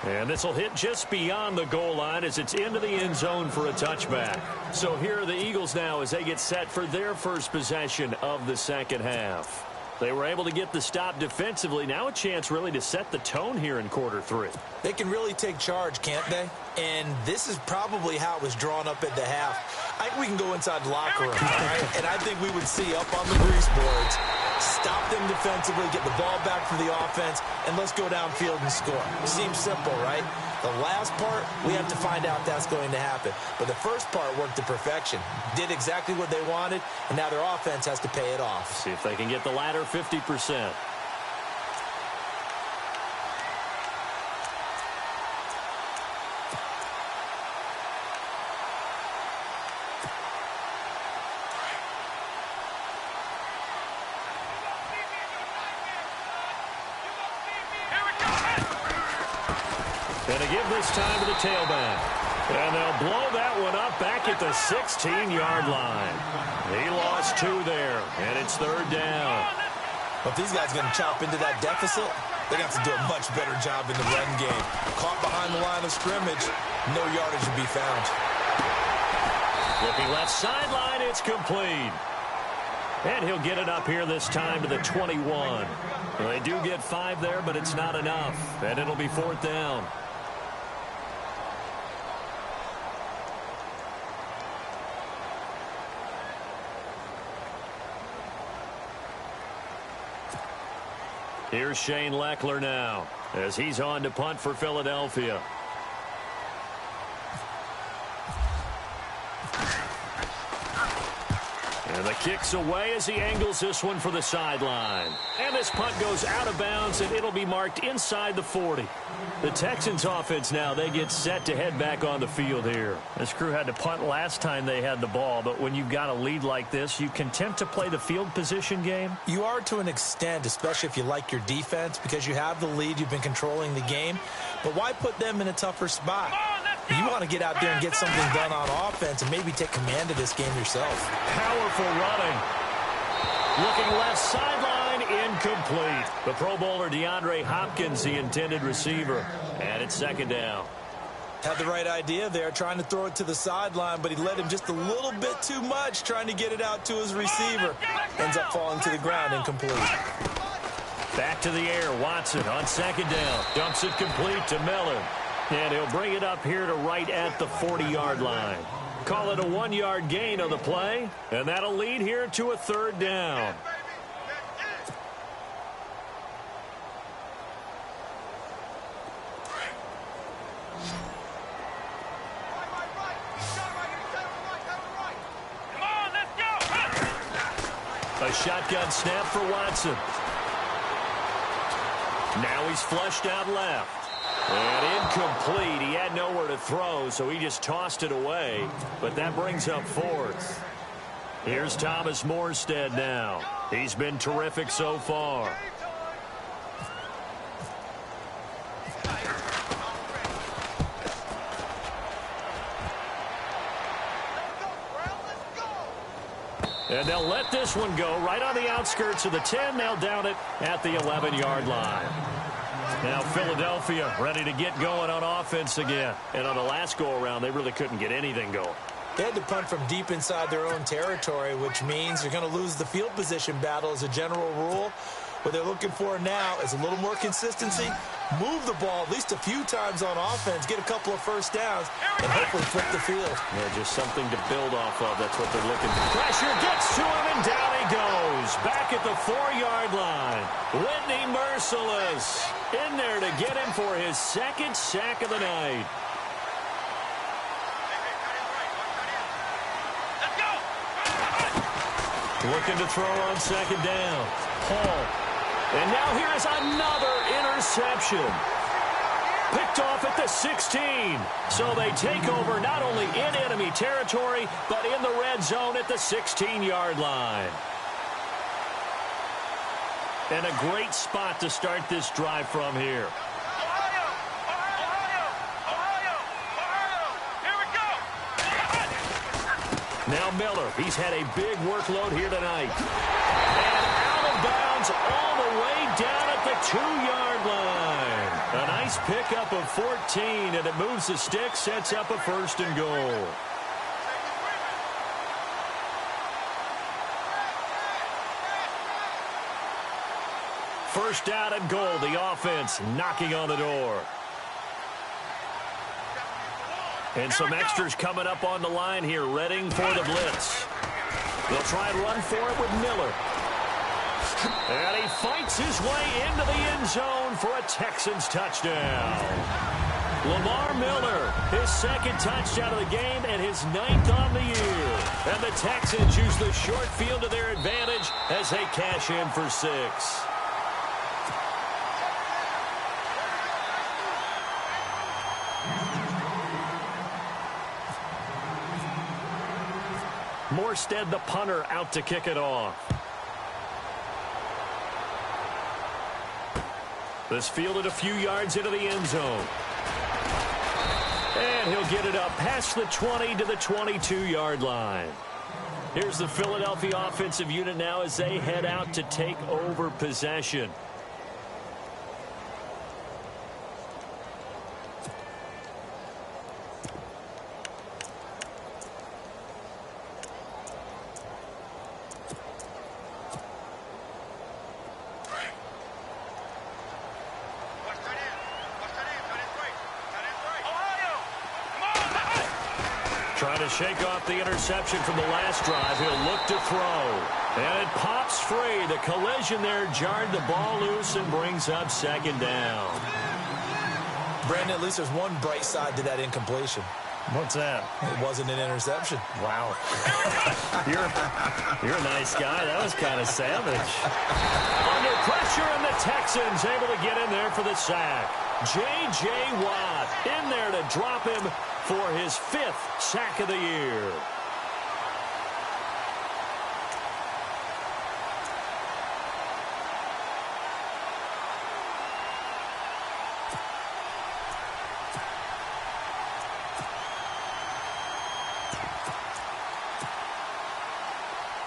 And this will hit just beyond the goal line as it's into the end zone for a touchback. So here are the Eagles now as they get set for their first possession of the second half. They were able to get the stop defensively. Now a chance really to set the tone here in quarter 3. They can really take charge, can't they? And this is probably how it was drawn up at the half. I think we can go inside the locker room, all right? And I think we would see up on the grease boards, stop them defensively, get the ball back for the offense, and let's go downfield and score. It seems simple, right? The last part, we have to find out that's going to happen. But the first part worked to perfection. Did exactly what they wanted, and now their offense has to pay it off. See if they can get the latter 50%. Going to give this time to the tailback. And they'll blow that one up back at the 16-yard line. He lost 2 there, and it's 3rd down. But if these guys are going to chop into that deficit, they're going to have to do a much better job in the run game. Caught behind the line of scrimmage, no yardage to be found. Looking left sideline, it's complete. And he'll get it up here this time to the 21. Well, they do get 5 there, but it's not enough. And it'll be 4th down. Here's Shane Leckler now as he's on to punt for Philadelphia. And the kick's away as he angles this one for the sideline. And this punt goes out of bounds, and it'll be marked inside the 40. The Texans offense now, they get set to head back on the field here. This crew had to punt last time they had the ball, but when you've got a lead like this, you content to play the field position game? You are to an extent, especially if you like your defense, because you have the lead, you've been controlling the game. But why put them in a tougher spot? You want to get out there and get something done on offense and maybe take command of this game yourself. Powerful running. Looking left sideline, incomplete. The Pro Bowler DeAndre Hopkins, the intended receiver. And it's 2nd down. Had the right idea there, trying to throw it to the sideline, but he led him just a little bit too much, trying to get it out to his receiver. Ends up falling to the ground, incomplete. Back to the air, Watson on 2nd down. Dumps it complete to Miller. And he'll bring it up here to right at the 40-yard line. Call it a 1-yard gain on the play, and that'll lead here to a 3rd down. A shotgun snap for Watson. Now he's flushed out left. And incomplete. He had nowhere to throw, so he just tossed it away. But that brings up 4th. Here's Thomas Morstead now. He's been terrific so far. And they'll let this one go right on the outskirts of the 10. They'll down it at the 11-yard line. Now Philadelphia ready to get going on offense again. And on the last go-around, they really couldn't get anything going. They had to punt from deep inside their own territory, which means they're going to lose the field position battle as a general rule. What they're looking for now is a little more consistency, move the ball at least a few times on offense, get a couple of first downs, and hopefully flip the field. Yeah, just something to build off of. That's what they're looking for. Pressure gets to him, and down he goes. Back at the 4-yard line. Whitney Merciless in there to get him for his 2nd sack of the night. Looking to throw on 2nd down. Paul. And now here's another interception. Picked off at the 16. So they take over not only in enemy territory, but in the red zone at the 16-yard line. And a great spot to start this drive from here. Now Miller, he's had a big workload here tonight. And out of bounds all the way down at the 2-yard line. A nice pickup of 14, and it moves the stick, sets up a 1st and goal. First down and goal. The offense knocking on the door. And some extras coming up on the line here, readying for the blitz. They'll try and run for it with Miller. And he fights his way into the end zone for a Texans touchdown. Lamar Miller, his second touchdown of the game and his 9th on the year. And the Texans use the short field to their advantage as they cash in for 6. Morstead, the punter, out to kick it off. This fielded a few yards into the end zone. And he'll get it up past the 20 to the 22-yard line. Here's the Philadelphia offensive unit now as they head out to take over possession. Trying to shake off the interception from the last drive. He'll look to throw. And it pops free. The collision there jarred the ball loose and brings up second down. Brandon, at least there's one bright side to that incompletion. What's that? It wasn't an interception. Wow. You're a nice guy. That was kind of savage. Under pressure, and the Texans able to get in there for the sack. J.J. Watt in there to drop him for his 5th sack of the year.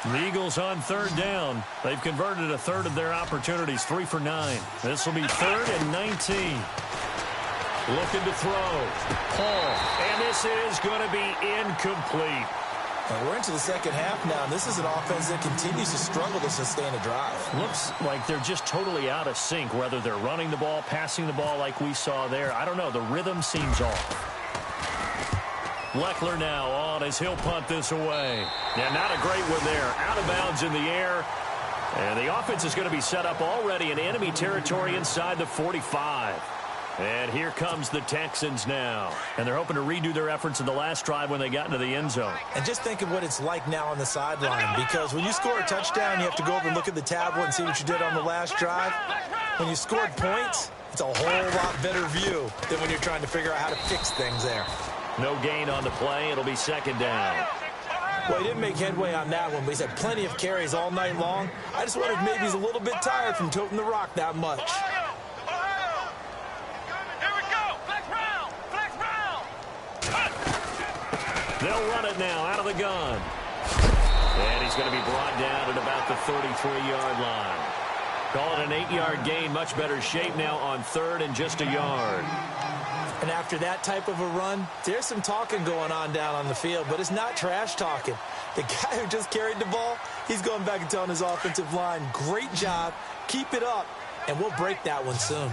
The Eagles on 3rd down. They've converted a third of their opportunities, 3 for 9. This will be 3rd and 19. Looking to throw. Paul. And this is going to be incomplete. And we're into the second half now, and this is an offense that continues to struggle to sustain a drive. Looks like they're just totally out of sync, whether they're running the ball, passing the ball like we saw there. I don't know. The rhythm seems off. Leckler now on as he'll punt this away. Yeah, not a great one there. Out of bounds in the air. And the offense is going to be set up already in enemy territory inside the 45. And here comes the Texans now. And they're hoping to redo their efforts in the last drive when they got into the end zone. And just think of what it's like now on the sideline. Because when you score a touchdown, you have to go over and look at the tablet and see what you did on the last drive. When you scored points, it's a whole lot better view than when you're trying to figure out how to fix things there. No gain on the play. It'll be second down. Well, he didn't make headway on that one, but he's had plenty of carries all night long. I just wondered if maybe he's a little bit tired from toting the rock that much. They'll run it now out of the gun. And he's going to be brought down at about the 33-yard line. Call it an 8-yard gain. Much better shape now on 3rd and just a yard. And after that type of a run, there's some talking going on down on the field, but it's not trash talking. The guy who just carried the ball, he's going back and telling his offensive line, great job, keep it up, and we'll break that one soon.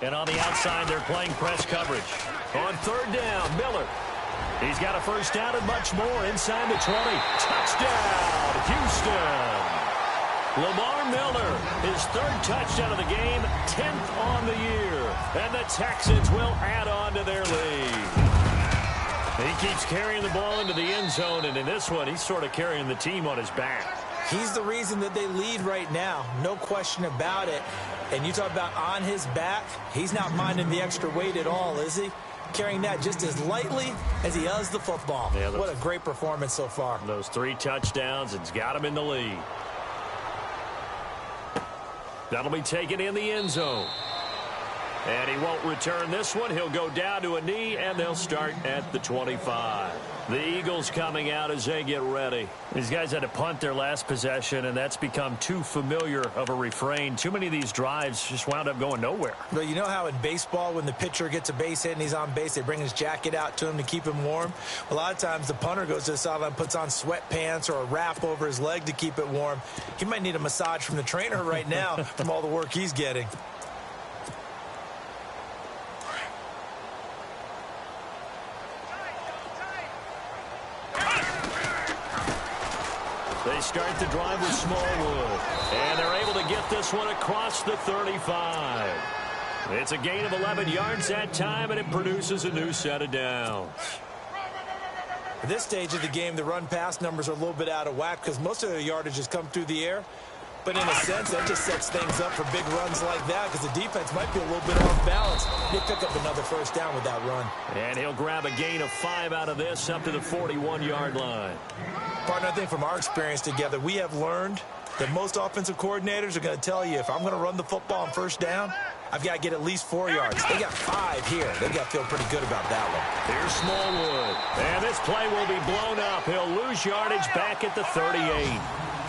And on the outside, they're playing press coverage. On 3rd down, Miller. He's got a first down and much more inside the 20. Touchdown, Houston. Lamar Miller, his 3rd touchdown of the game, 10th on the year. And the Texans will add on to their lead. He keeps carrying the ball into the end zone, and in this one, he's sort of carrying the team on his back. He's the reason that they lead right now, no question about it. And you talk about on his back, he's not minding the extra weight at all, is he? Carrying that just as lightly as he does the football. Yeah, what a great performance so far. Those 3 touchdowns, it's got him in the lead. That'll be taken in the end zone. And he won't return this one. He'll go down to a knee, and they'll start at the 25. The Eagles coming out as they get ready. These guys had to punt their last possession, and that's become too familiar of a refrain. Too many of these drives just wound up going nowhere. Well, you know how in baseball, when the pitcher gets a base hit and he's on base, they bring his jacket out to him to keep him warm? A lot of times the punter goes to the sideline, puts on sweatpants or a wrap over his leg to keep it warm. He might need a massage from the trainer right now from all the work he's getting. They start the drive with Smallwood, and they're able to get this one across the 35. It's a gain of 11 yards that time, and it produces a new set of downs. At this stage of the game, the run-pass numbers are a little bit out of whack because most of the yardage has come through the air. But in a sense, that just sets things up for big runs like that because the defense might be a little bit off balance. They pick up another first down with that run. And he'll grab a gain of 5 out of this up to the 41-yard line. Partner, I think from our experience together, we have learned that most offensive coordinators are going to tell you if I'm going to run the football on first down, I've got to get at least 4 yards. They got 5 here. They've got to feel pretty good about that one. Here's Smallwood. And this play will be blown up. He'll lose yardage back at the 38.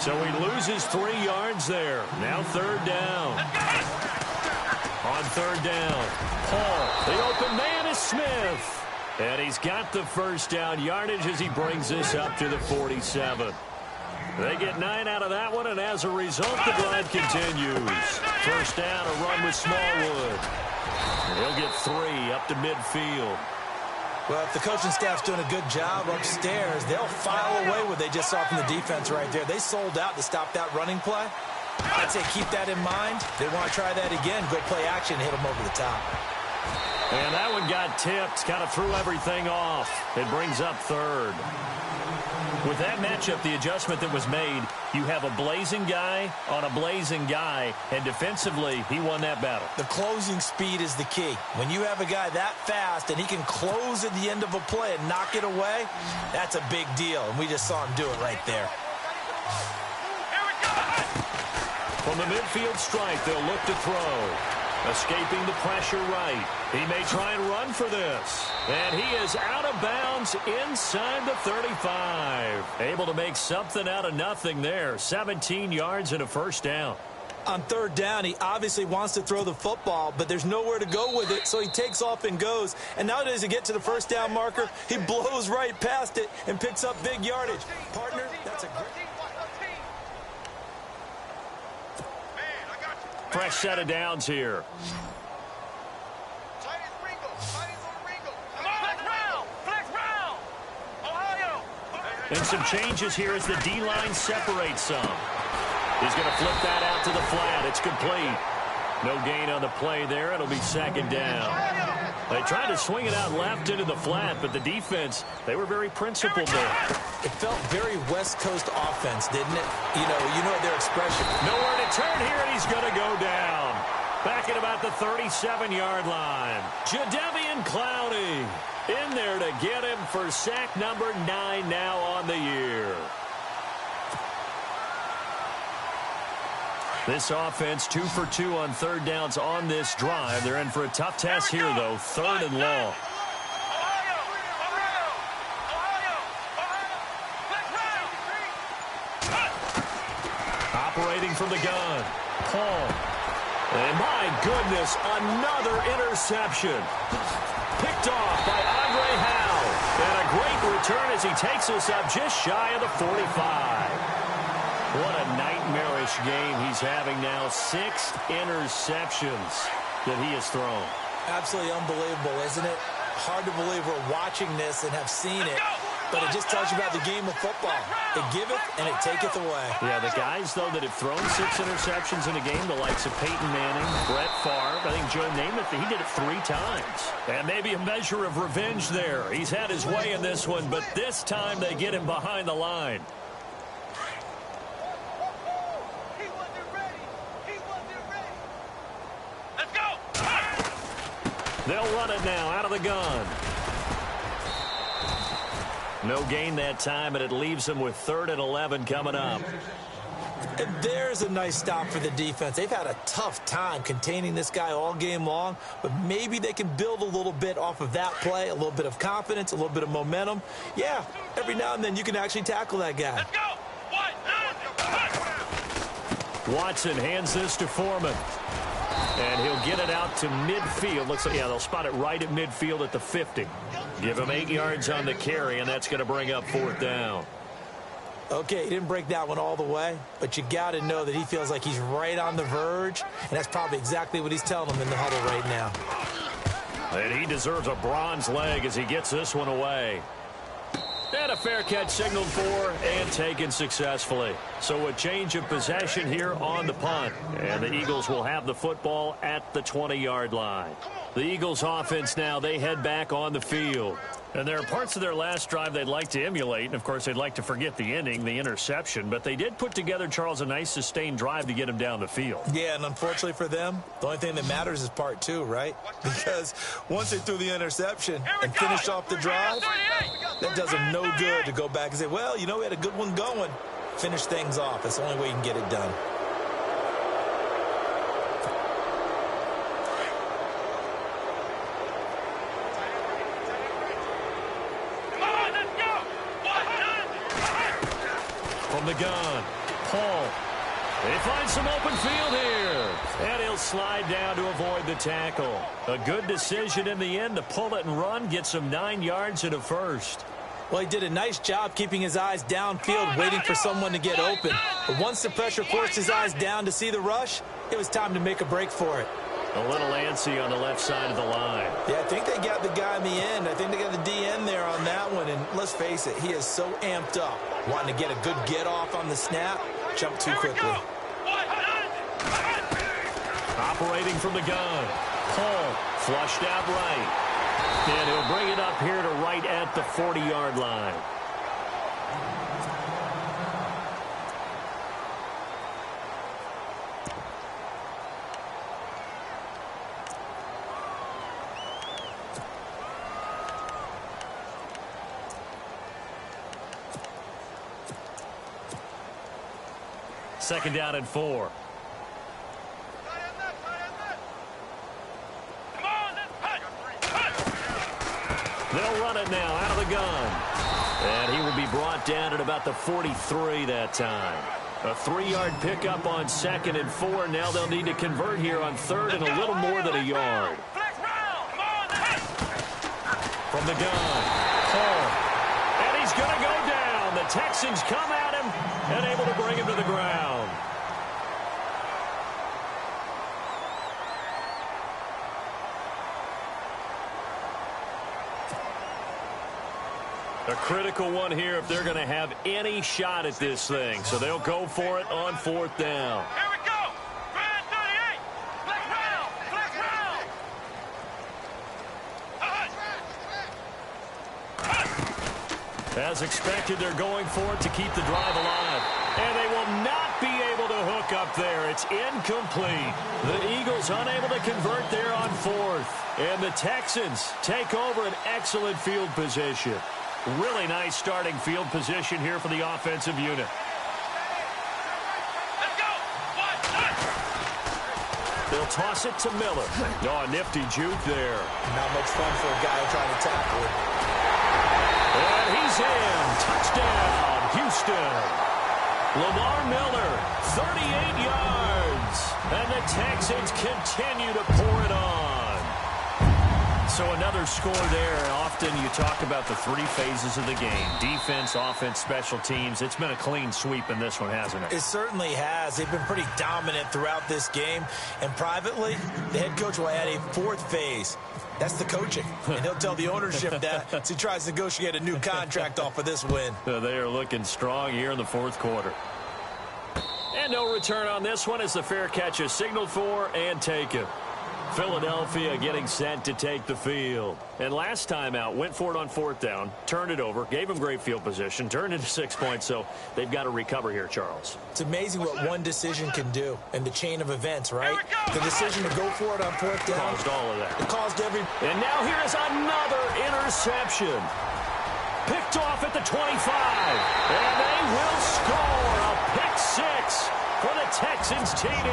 So he loses 3 yards there. Now third down. On third down, Paul. The open man is Smith. And he's got the first down yardage as he brings this up to the 47. They get 9 out of that one, and as a result, the drive continues. First down, a run with Smallwood. He'll get 3 up to midfield. Well, if the coaching staff's doing a good job upstairs, they'll file away what they just saw from the defense right there. They sold out to stop that running play. I'd say keep that in mind. They want to try that again, go play action, hit them over the top. And that one got tipped, kind of threw everything off. It brings up third. With that matchup, the adjustment that was made, you have a blazing guy on a blazing guy, and defensively, he won that battle. The closing speed is the key. When you have a guy that fast and he can close at the end of a play and knock it away, that's a big deal, and we just saw him do it right there. From the midfield strike, they'll look to throw. Escaping the pressure right. He may try and run for this. And he is out of bounds inside the 35. Able to make something out of nothing there. 17 yards and a first down. On third down, he obviously wants to throw the football, but there's nowhere to go with it, so he takes off and goes. And nowadays, to get to the first down marker, he blows right past it and picks up big yardage. Partner, that's a great... Fresh set of downs here. And some changes here as the D-line separates some. He's going to flip that out to the flat. It's complete. No gain on the play there. It'll be second down. They tried to swing it out left into the flat, but the defense, they were very principled there. It felt very West Coast offense, didn't it? You know their expression. Nowhere to turn here, and he's going to go down. Back at about the 37-yard line. Jadeveon Clowney in there to get him for sack number 9 now on the year. This offense 2 for 2 on third downs on this drive. They're in for a tough test here, though. Third and long. Operating from the gun. Paul. And my goodness, another interception. Picked off by Andre Howe. And a great return as he takes us up just shy of the 45. What a nightmarish game he's having now. 6 interceptions that he has thrown. Absolutely unbelievable, isn't it? Hard to believe we're watching this and have seen it. But it just tells you about the game of football. It giveth and it taketh away. Yeah, the guys, though, that have thrown 6 interceptions in a game, the likes of Peyton Manning, Brett Favre, I think Joe Namath, he did it 3 times. And maybe a measure of revenge there. He's had his way in this one, but this time they get him behind the line. They'll run it now out of the gun. No gain that time, and it leaves them with 3rd and 11 coming up. And there's a nice stop for the defense. They've had a tough time containing this guy all game long, but maybe they can build a little bit off of that play, a little bit of confidence, a little bit of momentum. Yeah, every now and then you can actually tackle that guy. Let's go. Watson hands this to Foreman. And he'll get it out to midfield. Looks like, yeah, they'll spot it right at midfield at the 50. Give him 8 yards on the carry, and that's going to bring up 4th down. Okay, he didn't break that one all the way, but you got to know that he feels like he's right on the verge, and that's probably exactly what he's telling them in the huddle right now. And he deserves a bronze leg as he gets this one away. And a fair catch signaled for and taken successfully. So a change of possession here on the punt. And the Eagles will have the football at the 20-yard line. The Eagles offense now, they head back on the field. And there are parts of their last drive they'd like to emulate. And, of course, they'd like to forget the ending, the interception. But they did put together, Charles, a nice sustained drive to get him down the field. Yeah, and unfortunately for them, the only thing that matters is part 2, right? Because once they threw the interception and finished off the drive, that does them no good to go back and say, well, you know, we had a good one going. Finish things off. That's the only way you can get it done. From the gun, Paul. They find some open field here. And he'll slide down to avoid the tackle. A good decision in the end to pull it and run. Gets him 9 yards and a first. Well, he did a nice job keeping his eyes downfield, waiting for someone to get open. But once the pressure forced his eyes down to see the rush, it was time to make a break for it. A little antsy on the left side of the line. Yeah, I think they got the guy in the end. I think they got the DN there on that one. And let's face it, he is so amped up, wanting to get a good get-off on the snap, jump too quickly. Operating from the gun. Paul flushed out right. And he'll bring it up here to right at the 40-yard line. Second down and 4. They'll run it now out of the gun. And he will be brought down at about the 43 that time. A 3-yard pickup on 2nd and 4. Now they'll need to convert here on 3rd and a little more than a yard. From the gun, Paul. And he's going to go down. The Texans come at him and able to bring him to the ground. A critical one here if they're going to have any shot at this thing. So they'll go for it on 4th down. Here we go. Grand 38. Flex round. Flex round. As expected, they're going for it to keep the drive alive. And they will not be able to hook up there. It's incomplete. The Eagles unable to convert there on 4th. And the Texans take over an excellent field position. Really nice starting field position here for the offensive unit. Let's go. They'll toss it to Miller. Oh, a nifty juke there. Not much fun for a guy trying to tackle it. And he's in. Touchdown, Houston. Lamar Miller, 38 yards. And the Texans continue to pour it on. So another score there. Often you talk about the 3 phases of the game. Defense, offense, special teams. It's been a clean sweep in this one, hasn't it? It certainly has. They've been pretty dominant throughout this game. And privately, the head coach will add a 4th phase. That's the coaching. And he'll tell the ownership that as he tries to negotiate a new contract off of this win. They are looking strong here in the 4th quarter. And no return on this one as the fair catch is signaled for and taken. Philadelphia getting set to take the field. And last time out, went for it on 4th down, turned it over, gave them great field position, turned into 6 points, so they've got to recover here, Charles. It's amazing what one decision can do in the chain of events, right? The decision to go for it on 4th down. Caused all of that. It caused every... And now here is another interception. Picked off at the 25. And they will score a pick 6. for the Texans TD.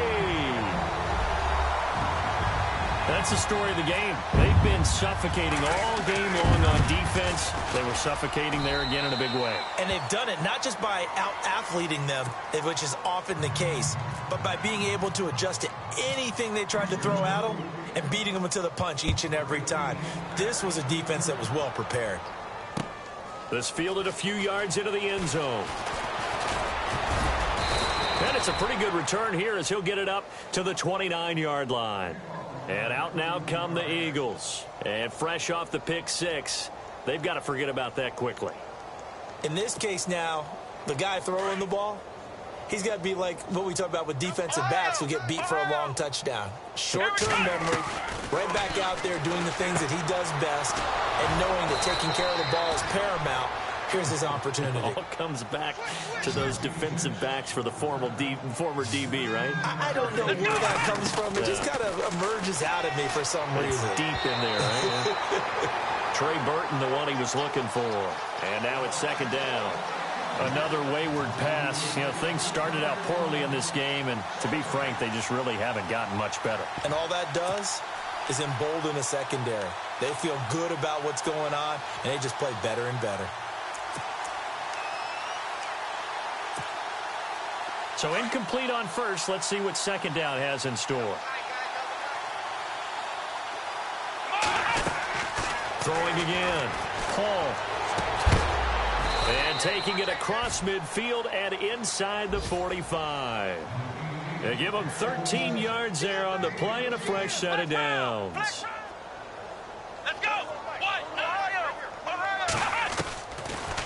That's the story of the game. They've been suffocating all game long on defense. They were suffocating there again in a big way. And they've done it not just by out-athleting them, which is often the case, but by being able to adjust to anything they tried to throw at them and beating them to the punch each and every time. This was a defense that was well prepared. This fielded a few yards into the end zone. And it's a pretty good return here as he'll get it up to the 29-yard line. And out now come the Eagles. And fresh off the pick six, they've got to forget about that quickly. In this case now, the guy throwing the ball, he's got to be like what we talk about with defensive backs who get beat for a long touchdown. Short-term memory, right back out there doing the things that he does best, and knowing that taking care of the ball is paramount. Here's his opportunity. It all comes back to those defensive backs for the former DB, right? I don't know where that comes from. It just kind of emerges out of me for some reason. It's deep in there, right? Trey Burton, the one he was looking for. And now it's second down. Another wayward pass. You know, things started out poorly in this game, and to be frank, they just really haven't gotten much better. And all that does is embolden the secondary. They feel good about what's going on, and they just play better and better. So incomplete on first. Let's see what second down has in store. Throwing again. Paul. And taking it across midfield and inside the 45. They give him 13 yards there on the play and a fresh set of downs. Let's go.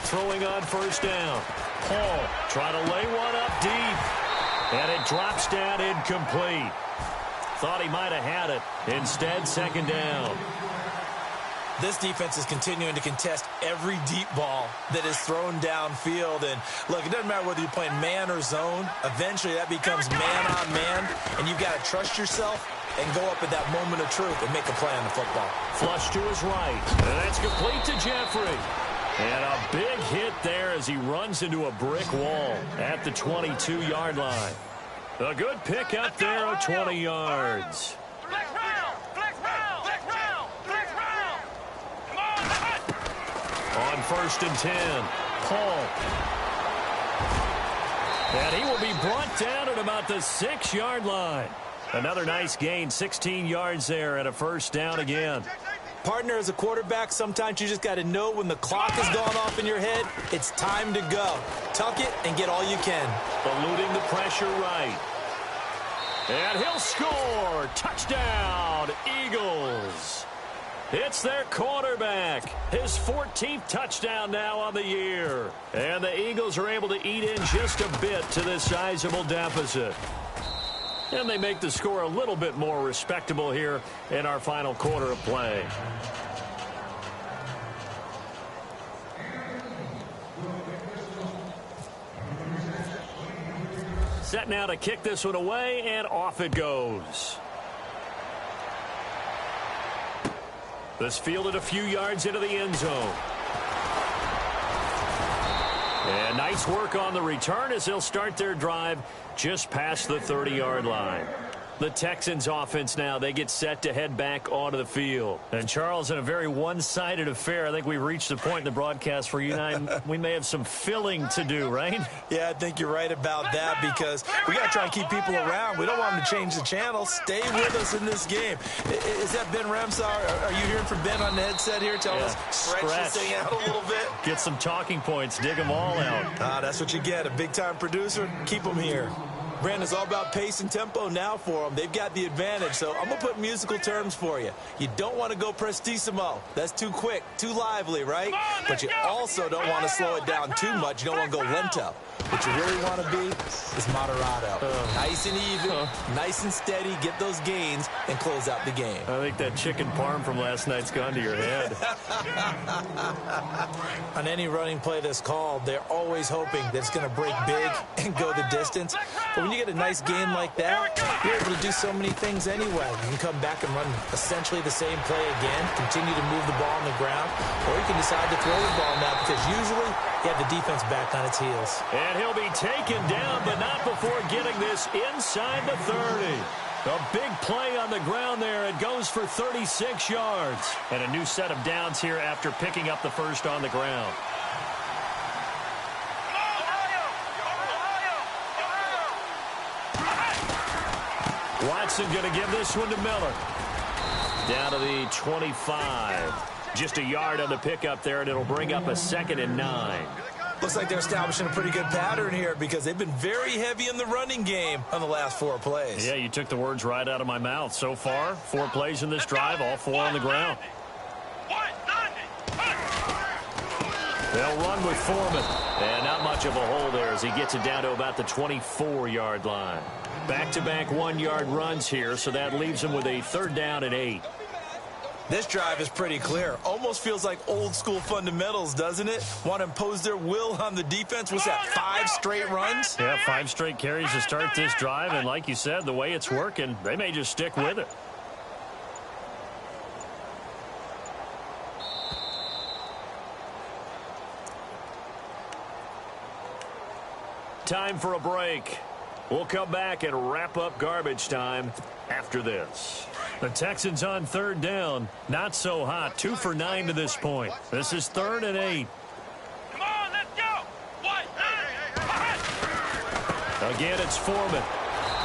Throwing on first down. Paul trying to lay one up deep. And it drops down incomplete. Thought he might have had it. Instead, second down. This defense is continuing to contest every deep ball that is thrown downfield. And, look, it doesn't matter whether you're playing man or zone. Eventually, that becomes man on man. And you've got to trust yourself and go up at that moment of truth and make a play on the football. Flush to his right. And that's complete to Jeffrey. And a big hit there as he runs into a brick wall at the 22-yard line. A good pick up there of 20 yards. On first and 10, Paul. And he will be brought down at about the 6-yard line. Another nice gain, 16 yards there and a first down again. Partner, as a quarterback, sometimes you just got to know when the clock has gone off in your head, it's time to go. Tuck it and get all you can. Eluding the pressure right. And he'll score. Touchdown, Eagles. It's their quarterback. His 14th touchdown now on the year. And the Eagles are able to eat in just a bit to this sizable deficit. And they make the score a little bit more respectable here in our final quarter of play. Set now to kick this one away, and off it goes. This fielded a few yards into the end zone. And nice work on the return as they'll start their drive just past the 30-yard line. The Texans offense now, they get set to head back onto the field. And Charles, in a very one-sided affair, I think we've reached the point in the broadcast where you and I, we may have some filling to do, right? Yeah, I think you're right about that because we got to try and keep people around. We don't want them to change the channel. Stay with us in this game. Is that Ben Ramsar? Are you hearing from Ben on the headset here? Tell us, stretch this thing out a little bit. Get some talking points. Dig them all out. That's what you get. A big-time producer. Keep them here. Brandon, it's all about pace and tempo now for them. They've got the advantage, so I'm going to put musical terms for you. You don't want to go prestissimo. That's too quick, too lively, right? But you also don't want to slow it down too much. You don't want to go lento. What you really want to be is moderato. Nice and even, nice and steady, get those gains, and close out the game. I think that chicken parm from last night's gone to your head. On any running play that's called, they're always hoping that it's going to break big and go the distance. But when when you get a nice game like that, you're able to do so many things anyway. You can come back and run essentially the same play again, continue to move the ball on the ground, or you can decide to throw the ball now because usually you have the defense back on its heels. And he'll be taken down, but not before getting this inside the 30. A big play on the ground there. It goes for 36 yards. And a new set of downs here after picking up the first on the ground. Watson going to give this one to Miller. Down to the 25. Just a yard on the pickup there, and it'll bring up a 2nd and 9. Looks like they're establishing a pretty good pattern here because they've been very heavy in the running game on the last 4 plays. Yeah, you took the words right out of my mouth. So far, 4 plays in this drive, all 4 on the ground. They'll run with Foreman. And not much of a hole there as he gets it down to about the 24-yard line. Back-to-back 1-yard runs here, so that leaves him with a 3rd down and 8. This drive is pretty clear. Almost feels like old-school fundamentals, doesn't it? Want to impose their will on the defense. What's that, 5 straight runs? Yeah, 5 straight carries to start this drive, and like you said, the way it's working, they may just stick with it. Time for a break. We'll come back and wrap up garbage time after this. The Texans on 3rd down. Not so hot. 2 for 9 to this point. This is 3rd and 8. Come on, let's go. Again, it's Foreman.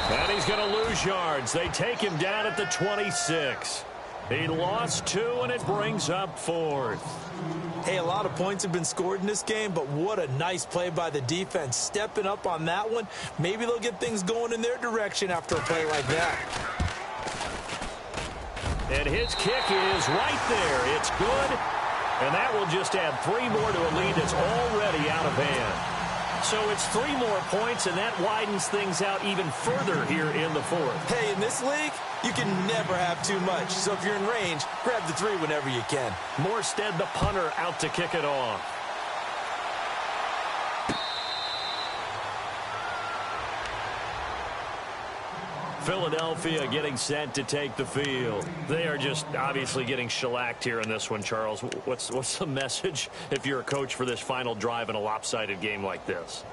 And he's going to lose yards. They take him down at the 26. He lost 2, and it brings up 4th. Hey, a lot of points have been scored in this game, but what a nice play by the defense. Stepping up on that one. Maybe they'll get things going in their direction after a play like that. And his kick is right there. It's good. And that will just add 3 more to a lead that's already out of hand. So it's 3 more points, and that widens things out even further here in the 4th. Hey, in this league, you can never have too much. So if you're in range, grab the 3 whenever you can. Morstead, the punter, out to kick it off. Philadelphia getting set to take the field. They are just obviously getting shellacked here in this one, Charles. What's the message if you're a coach for this final drive in a lopsided game like this?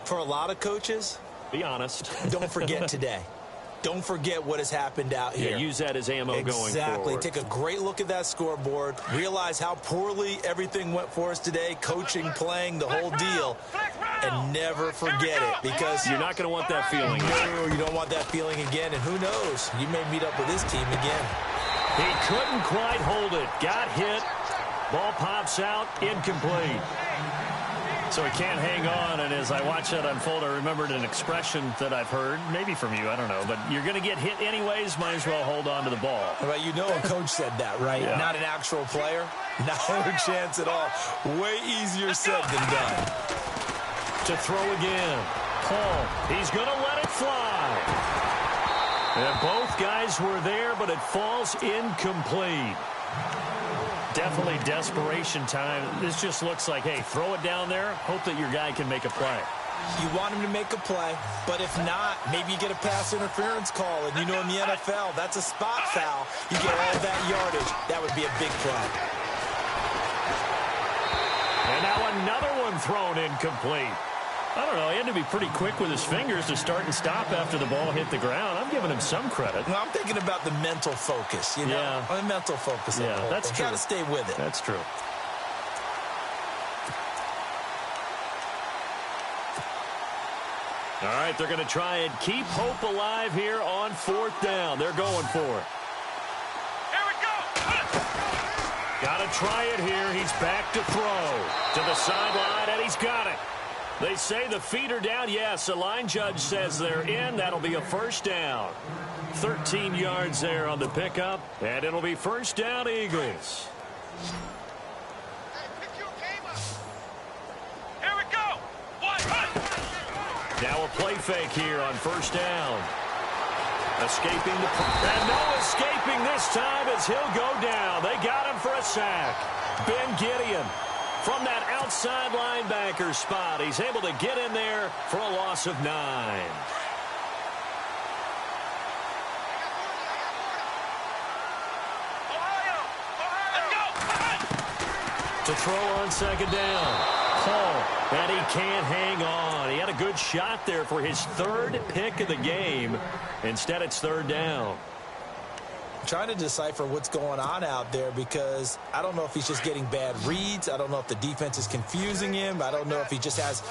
For a lot of coaches, be honest. Don't forget today. Don't forget what has happened out here. Yeah, use that as ammo going forward. Exactly. Take a great look at that scoreboard. Realize how poorly everything went for us today. Coaching, playing, the whole deal. And never forget it because you're not going to want that feeling. No, you don't want that feeling again. And who knows? You may meet up with this team again. He couldn't quite hold it. Got hit. Ball pops out. Incomplete. So he can't hang on, and as I watch that unfold, I remembered an expression that I've heard, maybe from you, I don't know, but you're going to get hit anyways, might as well hold on to the ball. Well, you know a coach said that, right? Yeah. Not an actual player. Not a chance at all. Way easier said than done. To throw again. Paul, he's going to let it fly. And both guys were there, but it falls incomplete. Definitely desperation time. This just looks like, hey, throw it down there. Hope that your guy can make a play. You want him to make a play, but if not, maybe you get a pass interference call. And you know in the NFL, that's a spot foul. You get all that yardage. That would be a big play. And now another one thrown incomplete. I don't know. He had to be pretty quick with his fingers to start and stop after the ball hit the ground. I'm giving him some credit. Well, I'm thinking about the mental focus, you know? Yeah. The mental focus. Yeah, that's true. Got to stay with it. That's true. All right, they're going to try and keep hope alive here on 4th down. They're going for it. Here we go. Got to try it here. He's back to throw. To the sideline, and he's got it. They say the feet are down. Yes, the line judge says they're in. That'll be a 1st down. 13 yards there on the pickup, and it'll be 1st down, Eagles. Here we go. Now a play fake here on 1st down. Escaping the... And no escaping this time as he'll go down. They got him for a sack. Ben Gideon. From that outside linebacker spot, he's able to get in there for a loss of 9. To throw on second down. Paul, and he can't hang on. He had a good shot there for his third pick of the game. Instead, it's third down. Trying to decipher what's going on out there because I don't know if he's just getting bad reads. I don't know if the defense is confusing him. I don't know if he just has,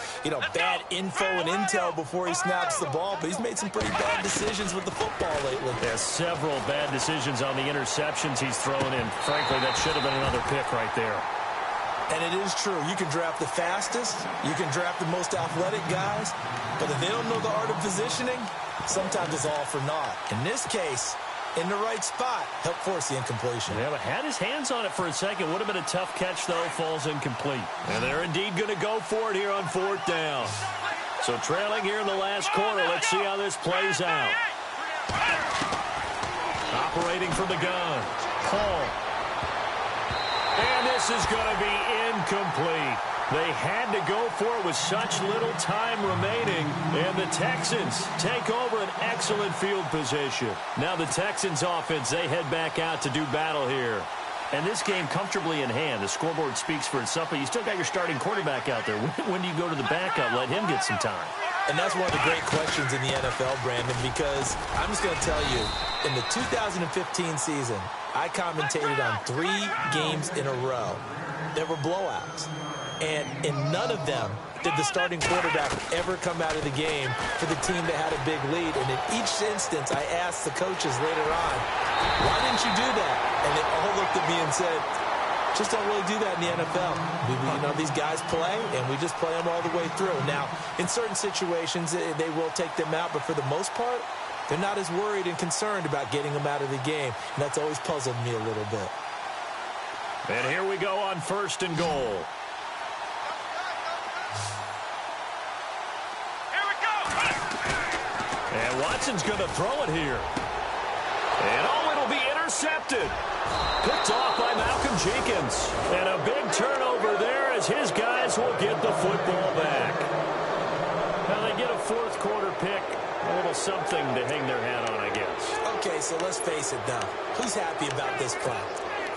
bad info and intel before he snaps the ball. But he's made some pretty bad decisions with the football lately. There's several bad decisions on the interceptions he's thrown in. Frankly, that should have been another pick right there. And it is true. You can draft the fastest. You can draft the most athletic guys. But if they don't know the art of positioning, sometimes it's all for naught. In this case, in the right spot, help force the incompletion. Yeah, but had his hands on it for a second. Would have been a tough catch, though. Falls incomplete. And they're indeed going to go for it here on fourth down. So trailing here in the last quarter. Let's see how this plays out. Operating from the gun. Paul. And this is going to be incomplete. They had to go for it with such little time remaining, and the Texans take over an excellent field position. Now the Texans offense, they head back out to do battle here. And this game comfortably in hand. The scoreboard speaks for itself, but you still got your starting quarterback out there. When do you go to the backup? Let him get some time. And that's one of the great questions in the NFL, Brandon, because I'm just going to tell you, in the 2015 season, I commentated on 3 games in a row. There were blowouts. And in none of them did the starting quarterback ever come out of the game for the team that had a big lead. And in each instance, I asked the coaches later on, why didn't you do that? And they all looked at me and said, just don't really do that in the NFL. These guys play, and we just play them all the way through. Now, in certain situations, they will take them out, but for the most part, they're not as worried and concerned about getting them out of the game. And that's always puzzled me a little bit. And here we go on first and goal. And Watson's going to throw it here. And it'll be intercepted. Picked off by Malcolm Jenkins. And a big turnover there as his guys will get the football back. Now they get a fourth quarter pick. A little something to hang their hat on, I guess. Okay, so let's face it now. Who's happy about this play?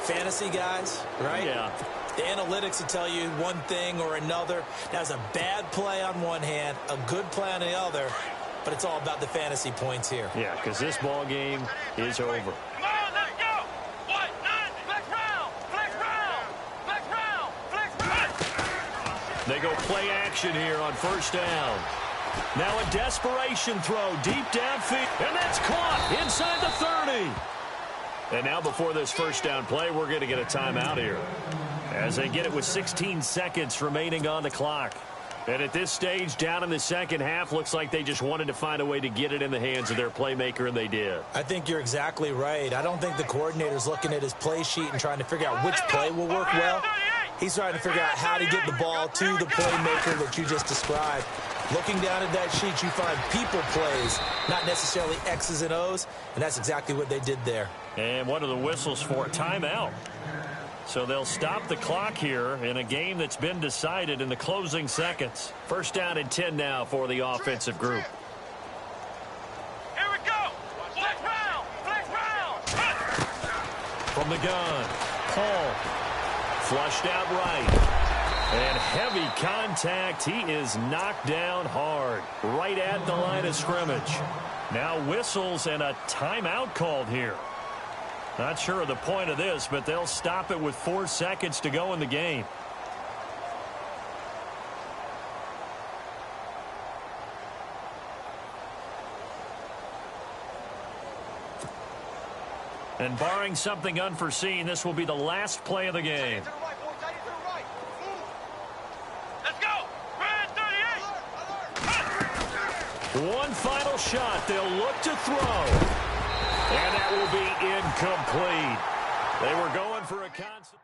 Fantasy guys, right? Yeah. The analytics will tell you one thing or another. That's a bad play on one hand, a good play on the other. But it's all about the fantasy points here. Yeah, because this ball game is over. Come on, let's go! What? Flex round! Flex round! Flex round! Flex round! They go play action here on first down. Now a desperation throw deep downfield. And that's caught inside the 30. And now before this first down play, we're going to get a timeout here. As they get it with 16 seconds remaining on the clock. And at this stage, down in the second half, looks like they just wanted to find a way to get it in the hands of their playmaker, and they did. I think you're exactly right. I don't think the coordinator's looking at his play sheet and trying to figure out which play will work well. He's trying to figure out how to get the ball to the playmaker that you just described. Looking down at that sheet, you find people plays, not necessarily X's and O's, and that's exactly what they did there. And what are the whistles for? Timeout. So they'll stop the clock here in a game that's been decided in the closing seconds. First down and 10 now for the offensive group. Here we go! Flex round! Flex round! From the gun, Paul. Flushed out right. And heavy contact. He is knocked down hard. Right at the line of scrimmage. Now whistles and a timeout called here. Not sure of the point of this, but they'll stop it with 4 seconds to go in the game. And barring something unforeseen, this will be the last play of the game. Let's go! Red 38! One final shot. They'll look to throw. And that will be incomplete. They were going for a concept.